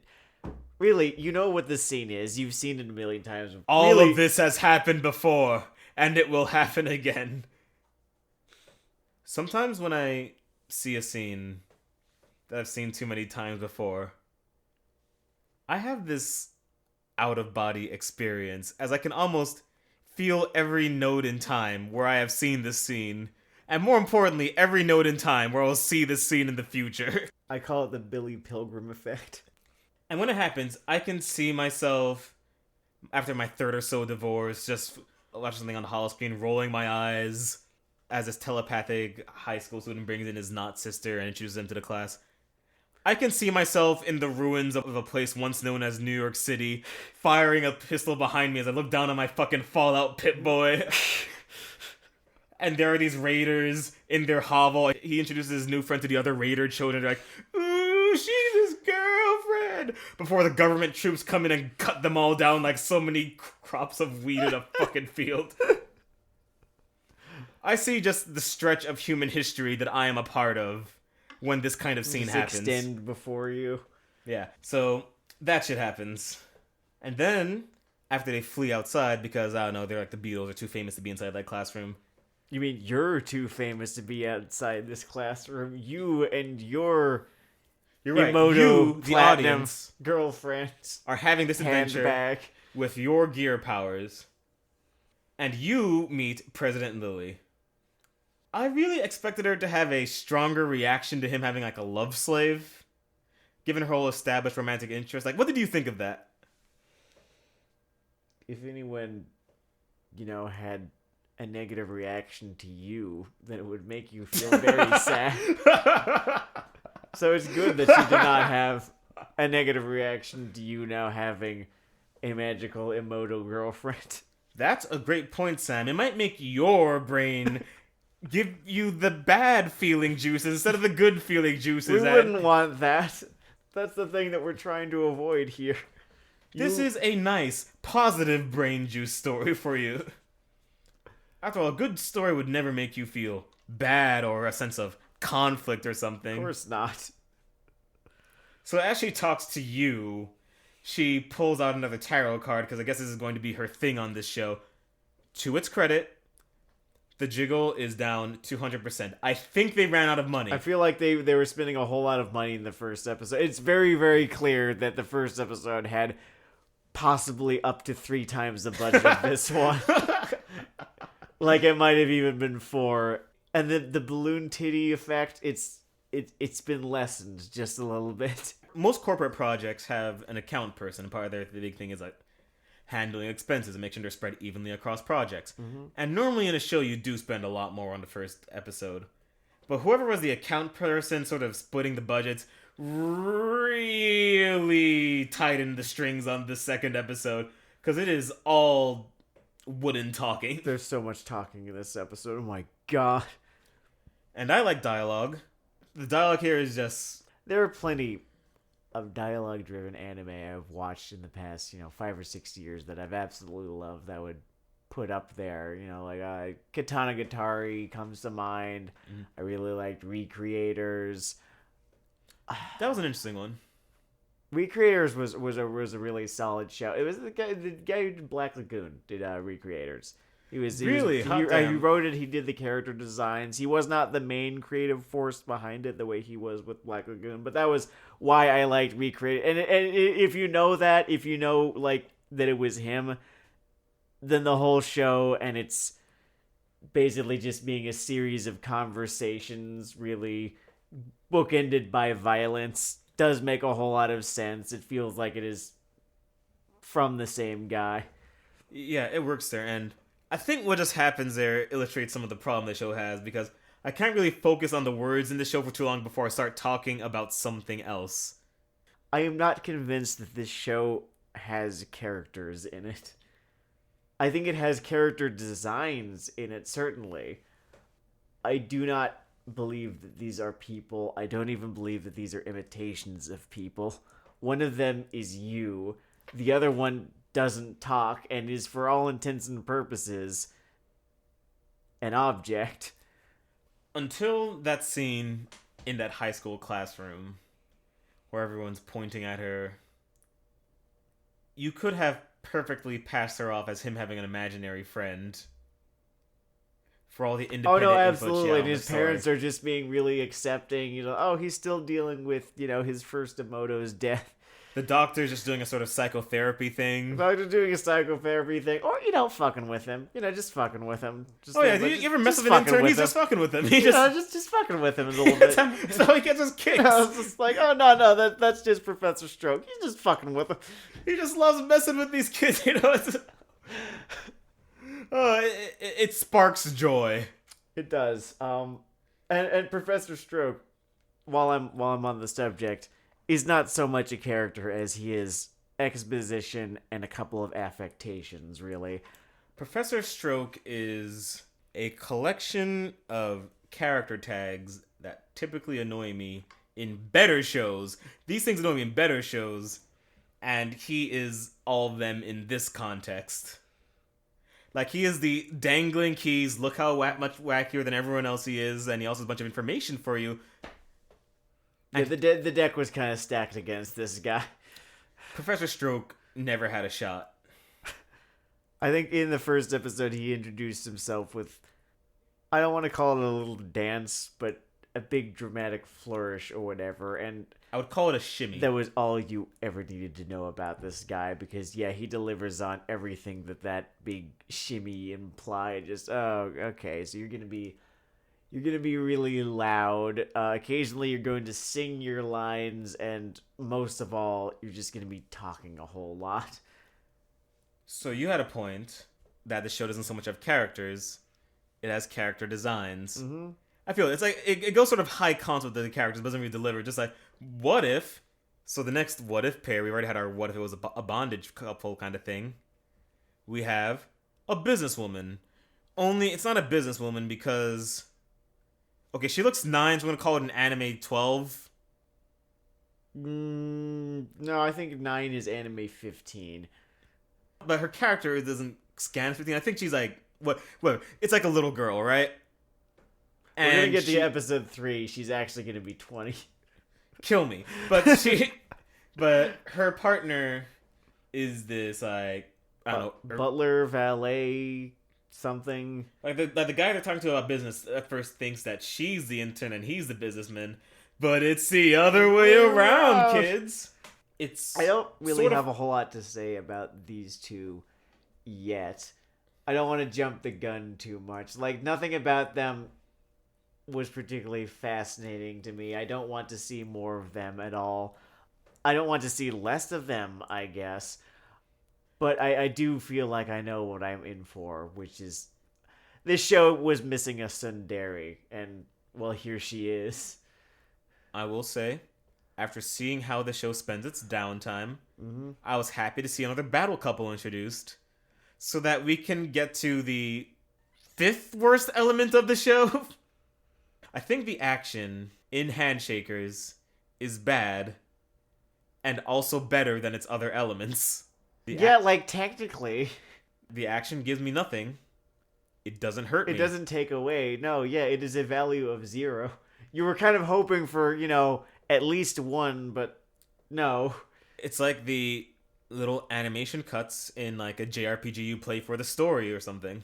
Really, you know what this scene is. You've seen it a million times. All Really, of this has happened before, and it will happen again. Sometimes when I see a scene that I've seen too many times before, I have this out-of-body experience, as I can almost feel every note in time where I have seen this scene. And more importantly, every note in time where I'll see this scene in the future. I call it the Billy Pilgrim effect. And when it happens, I can see myself, after my third or so divorce, just watching something on the hollow screen, rolling my eyes as this telepathic high school student brings in his not sister and introduces him to the class. I can see myself in the ruins of a place once known as New York City, firing a pistol behind me as I look down on my fucking Fallout Pip-Boy. And there are these raiders in their hovel. He introduces his new friend to the other raider children. They're like, ooh, she's his girlfriend. Before the government troops come in and cut them all down like so many crops of wheat in a fucking field. I see just the stretch of human history that I am a part of when this kind of scene happens. Extend before you. Yeah, so that shit happens. And then, after they flee outside, because, I don't know, they're like the Beatles are too famous to be inside that classroom. You mean you're too famous to be outside this classroom? You and your You're right. Emoto You, the platinum audience, girlfriend are having this adventure handbag. with your gear powers. And you meet President Lily. I really expected her to have a stronger reaction to him having like a love slave, given her whole established romantic interest. Like, what did you think of that? If anyone, had a negative reaction to you, then it would make you feel very sad. So it's good that she did not have a negative reaction to you now having a magical Emoto girlfriend. That's a great point, Sam. It might make your brain give you the bad feeling juices instead of the good feeling juices. We wouldn't want that. That's the thing that we're trying to avoid here. This is a nice, positive brain juice story for you. After all, a good story would never make you feel bad or a sense of conflict or something. Of course not. So as she talks to you, she pulls out another tarot card, because I guess this is going to be her thing on this show. To its credit, the jiggle is down 200%. I think they ran out of money. I feel like they were spending a whole lot of money in the first episode. It's very, very clear that the first episode had possibly up to 3 times the budget of this one. Like, it might have even been 4. And the balloon titty effect, it's been lessened just a little bit. Most corporate projects have an account person, and part of the big thing is like handling expenses and making sure they're spread evenly across projects. Mm-hmm. And normally in a show, you do spend a lot more on the first episode. But whoever was the account person sort of splitting the budgets really tightened the strings on the second episode, because it is all wooden talking. There's so much talking in this episode. Oh my god. And I like dialogue. The dialogue here is just... There are plenty of dialogue-driven anime I've watched in the past, 5 or 6 years that I've absolutely loved that would put up there. Like Katana Gatari comes to mind. Mm-hmm. I really liked Recreators. That was an interesting one. Recreators was a really solid show. It was the guy who did Black Lagoon did Recreators. He wrote it. He did the character designs. He was not the main creative force behind it the way he was with Black Lagoon, but that was why I liked Recreators. And if you know that, like that it was him, then the whole show and it's basically just being a series of conversations, really bookended by violence, does make a whole lot of sense. It feels like it is from the same guy. Yeah, it works there, and I think what just happens there illustrates some of the problem the show has, because I can't really focus on the words in the show for too long before I start talking about something else. I am not convinced that this show has characters in it. I think it has character designs in it, certainly. I do not believe that these are people. I don't even believe that these are imitations of people. One of them is you. The other one doesn't talk and is, for all intents and purposes, an object. Until that scene in that high school classroom where everyone's pointing at her, you could have perfectly passed her off as him having an imaginary friend. For all the independent Oh no, input absolutely. And on his the parents story. are just being really accepting. Oh, he's still dealing with his first Emoto's death. The doctor's just doing a sort of psychotherapy thing. Doctor doing a psychotherapy thing, or fucking with him. Just fucking with him. Just Oh yeah, you ever mess with an intern? He's just fucking with him. He just fucking with him a little bit. So he gets his kicks. I was just like, oh no, that's just Professor Stroke. He's just fucking with him. He just loves messing with these kids. It sparks joy. It does. And Professor Stroke, while I'm on the subject, is not so much a character as he is exposition and a couple of affectations, really. Professor Stroke is a collection of character tags that typically annoy me in better shows. These things annoy me in better shows, and he is all of them in this context. Like, he is the dangling keys, look how much wackier than everyone else he is, and he also has a bunch of information for you. Yeah, the deck was kind of stacked against this guy. Professor Stroke never had a shot. I think in the first episode he introduced himself with, I don't want to call it a little dance, but a big dramatic flourish or whatever, and I would call it a shimmy. that was all you ever needed to know about this guy, because yeah, he delivers on everything that big shimmy implied. Just, oh, okay, so you're gonna be really loud. Occasionally you're going to sing your lines, and most of all, you're just going to be talking a whole lot. So you had a point that the show doesn't so much have characters, it has character designs. Mm-hmm. I feel it's like it goes sort of high concept with the characters, but doesn't really deliver. Just like, what if? So the next what if pair, we already had our what if it was a bondage couple kind of thing. We have a businesswoman. Only it's not a businesswoman because, okay, she looks 9, so we're going to call it an anime 12. No, I think 9 is anime 15. But her character doesn't scan 15. I think she's like, what? It's like a little girl, right? We're going to get to episode 3. She's actually going to be 20. Kill me. But but her partner is this, like, I don't know. Butler, valet, something. Like the guy they're talking to about business at first thinks that she's the intern and he's the businessman, but it's the other way around, kids. I don't really have a whole lot to say about these two yet. I don't want to jump the gun too much. Like, nothing about them was particularly fascinating to me. I don't want to see more of them at all. I don't want to see less of them, I guess. But I do feel like I know what I'm in for, which is, this show was missing a tsundere, and, well, here she is. I will say, after seeing how the show spends its downtime, I was happy to see another battle couple introduced, so that we can get to the 5th worst element of the show. I think the action in Handshakers is bad, and also better than its other elements. Like, technically. The action gives me nothing. It doesn't hurt me. It doesn't take away. No, yeah, it is a value of 0. You were kind of hoping for, at least 1, but no. It's like the little animation cuts in like a JRPG you play for the story or something.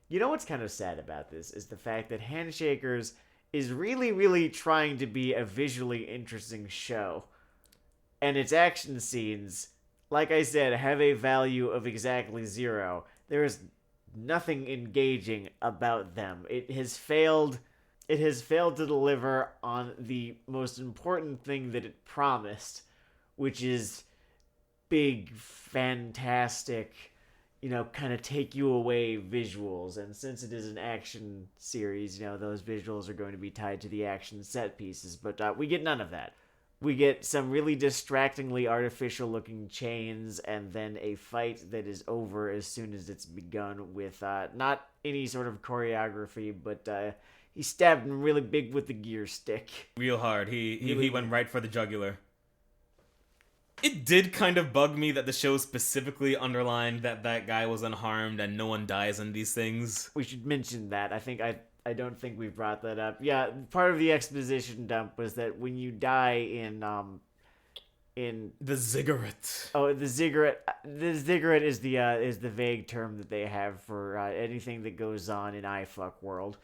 You know what's kind of sad about this is the fact that Handshakers is really, really trying to be a visually interesting show. And its action scenes, like I said, have a value of exactly 0. There is nothing engaging about them. It has failed to deliver on the most important thing that it promised, which is big, fantastic, kind of take you away visuals. And since it is an action series, those visuals are going to be tied to the action set pieces. But we get none of that. We get some really distractingly artificial looking chains and then a fight that is over as soon as it's begun with not any sort of choreography, but he stabbed him really big with the gear stick. Real hard. He went right for the jugular. It did kind of bug me that the show specifically underlined that guy was unharmed and no one dies in these things. We should mention that. I don't think we brought that up. Yeah, part of the exposition dump was that when you die in the ziggurat. Oh, the ziggurat. The ziggurat is the vague term that they have for anything that goes on in iFuck world.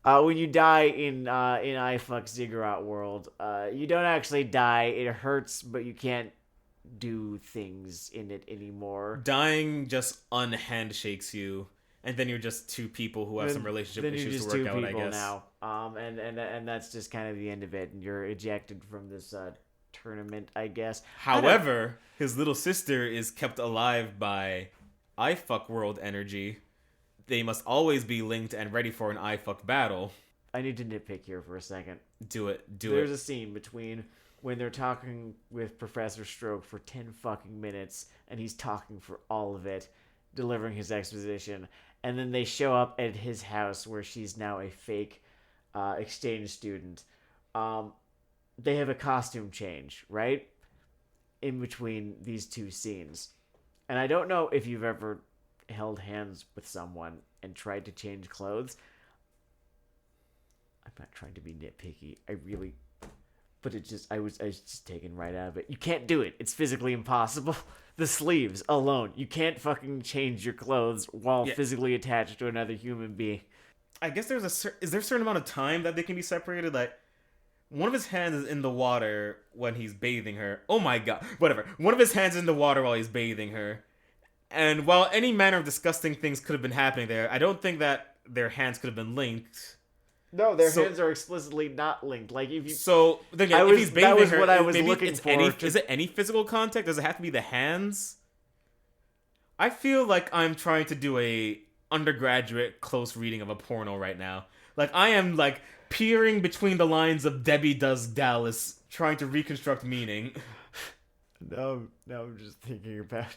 When you die in iFuck Ziggurat world, you don't actually die. It hurts, but you can't do things in it anymore. Dying just unhandshakes you, and then you're just two people who have some relationship issues to work out, I guess. Now. And that's just kind of the end of it, and you're ejected from this tournament, I guess. However, his little sister is kept alive by iFuck world energy. They must always be linked and ready for an iFuck battle. I need to nitpick here for a second. Do it. There's a scene between when they're talking with Professor Stroke for 10 fucking minutes, and he's talking for all of it, delivering his exposition, and then they show up at his house where she's now a fake exchange student. They have a costume change, right? In between these two scenes. And I don't know if you've ever held hands with someone and tried to change clothes. I'm not trying to be nitpicky. But I was just taken right out of it. You can't do it. It's physically impossible. The sleeves alone. You can't fucking change your clothes while physically attached to another human being. I guess is there a certain amount of time that they can be separated? Like, one of his hands is in the water when he's bathing her. Oh my god. Whatever. One of his hands is in the water while he's bathing her. And while any manner of disgusting things could have been happening there, I don't think that their hands could have been linked. No, their hands are explicitly not linked. Like if you. So then, if he's bathing that was her, what I was looking for. Is it any physical contact? Does it have to be the hands? I feel like I'm trying to do a undergraduate close reading of a porno right now. Like I am like peering between the lines of Debbie Does Dallas, trying to reconstruct meaning. No, I'm just thinking about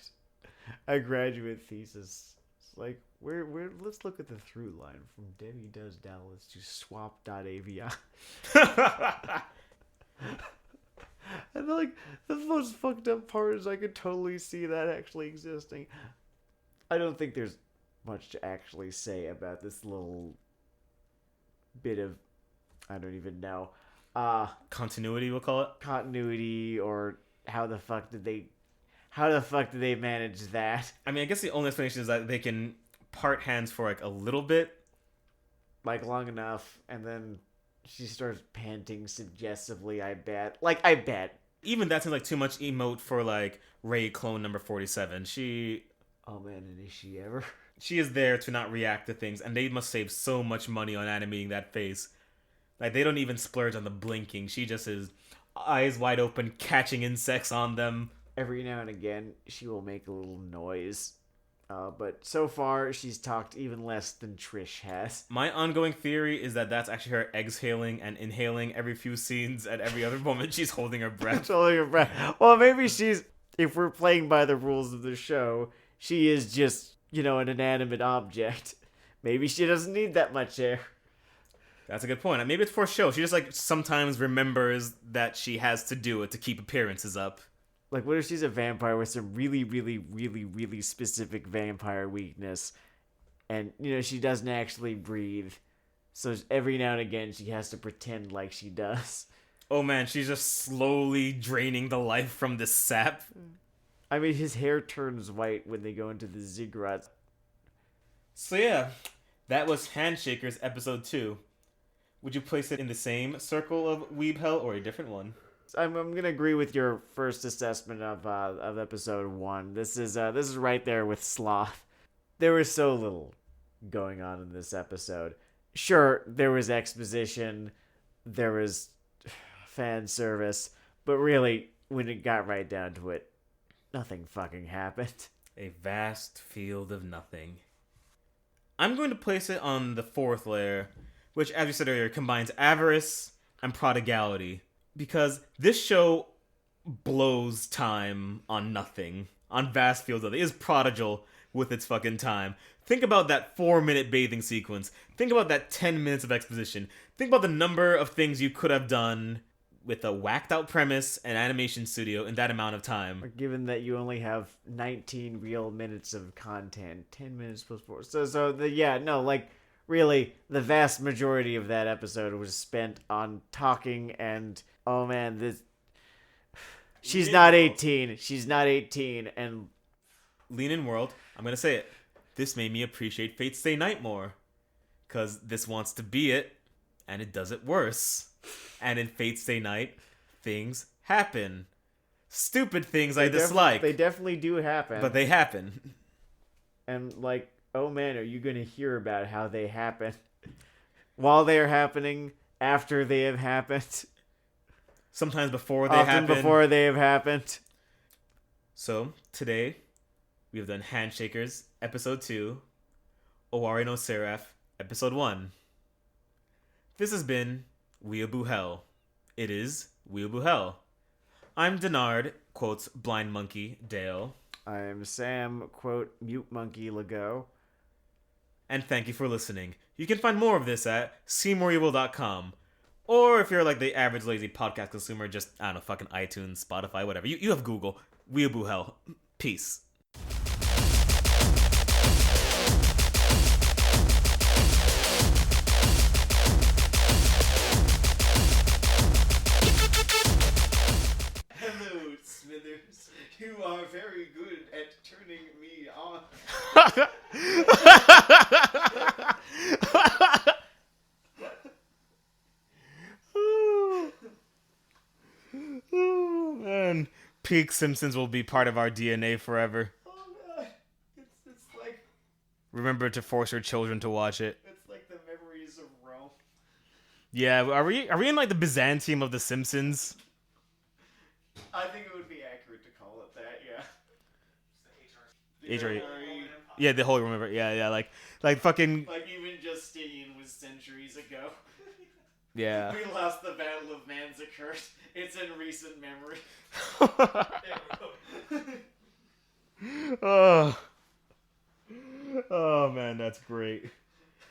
a graduate thesis. It's like, let's look at the through line from Debbie Does Dallas to swap.avi. And like, the most fucked up part is I could totally see that actually existing. I don't think there's much to actually say about this little bit of, I don't even know. Continuity, we'll call it. Continuity, or how the fuck did they manage that? I mean, I guess the only explanation is that they can part hands for like a little bit. Like long enough, and then she starts panting suggestively, I bet. Even that seems like too much emote for like Ray clone number 47. Oh man, and is she ever? She is there to not react to things, and they must save so much money on animating that face. Like, they don't even splurge on the blinking. She just is eyes wide open, catching insects on them. Every now and again, she will make a little noise. But so far, she's talked even less than Trish has. My ongoing theory is that that's actually her exhaling and inhaling every few scenes. At every other moment, she's holding her breath. Well, maybe if we're playing by the rules of the show, she is just, an inanimate object. Maybe she doesn't need that much air. That's a good point. Maybe it's for show. She just, sometimes remembers that she has to do it to keep appearances up. Like, what if she's a vampire with some really, really, really, really specific vampire weakness, and, she doesn't actually breathe, so every now and again she has to pretend like she does. Oh man, she's just slowly draining the life from this sap. I mean, his hair turns white when they go into the ziggurats. So yeah, that was Handshakers episode 2. Would you place it in the same circle of Weeaboo Hell or a different one? I'm gonna agree with your first assessment of episode 1. This is right there with Sloth. There was so little going on in this episode. Sure, there was exposition, there was fan service, but really, when it got right down to it, nothing fucking happened. A vast field of nothing. I'm going to place it on the fourth layer, which, as you said earlier, combines avarice and prodigality. Because this show blows time on nothing, on vast fields of it. It is prodigal with its fucking time. Think about that 4-minute bathing sequence. Think about that 10 minutes of exposition. Think about the number of things you could have done with a whacked out premise and animation studio in that amount of time. Given that you only have 19 real minutes of content, 10 minutes plus 4. Really, the vast majority of that episode was spent on talking and, oh man, this... She's not 18. She's not 18, and... Lean In World, I'm gonna say it. This made me appreciate Fate Stay Night more. Because this wants to be it, and it does it worse. And in Fate Stay Night, things happen. Stupid things I dislike. They definitely do happen. But they happen. And, like, oh man, are you going to hear about how they happen? While they are happening, after they have happened. Sometimes before they happen. Often before they have happened. So, today, we have done Handshakers, Episode 2, Owari no Seraph, Episode 1. This has been Weeaboo Hell. It is Weeaboo Hell. I'm Denard, quotes Blind Monkey Dale. I'm Sam, quote, Mute Monkey Lego. And thank you for listening. You can find more of this at seemoreevil.com. Or if you're like the average lazy podcast consumer, just, I don't know, fucking iTunes, Spotify, whatever. You have Google. Weeaboo Hell. Peace. Hello, Smithers. You are very good at turning me on. Oh, man. Peak Simpsons will be part of our DNA forever. Oh god, it's like Remember to force your children to watch it. it's like the memories of Rome. Yeah, are we in like the Byzantium of the Simpsons? I think it would be accurate to call it that. Yeah. HRE. Yeah, the Holy Roman Empire. Yeah, like fucking. Like even Justinian was centuries ago. Yeah. We lost the Battle of Manzikert. It's in recent memory. Oh. Oh man, that's great.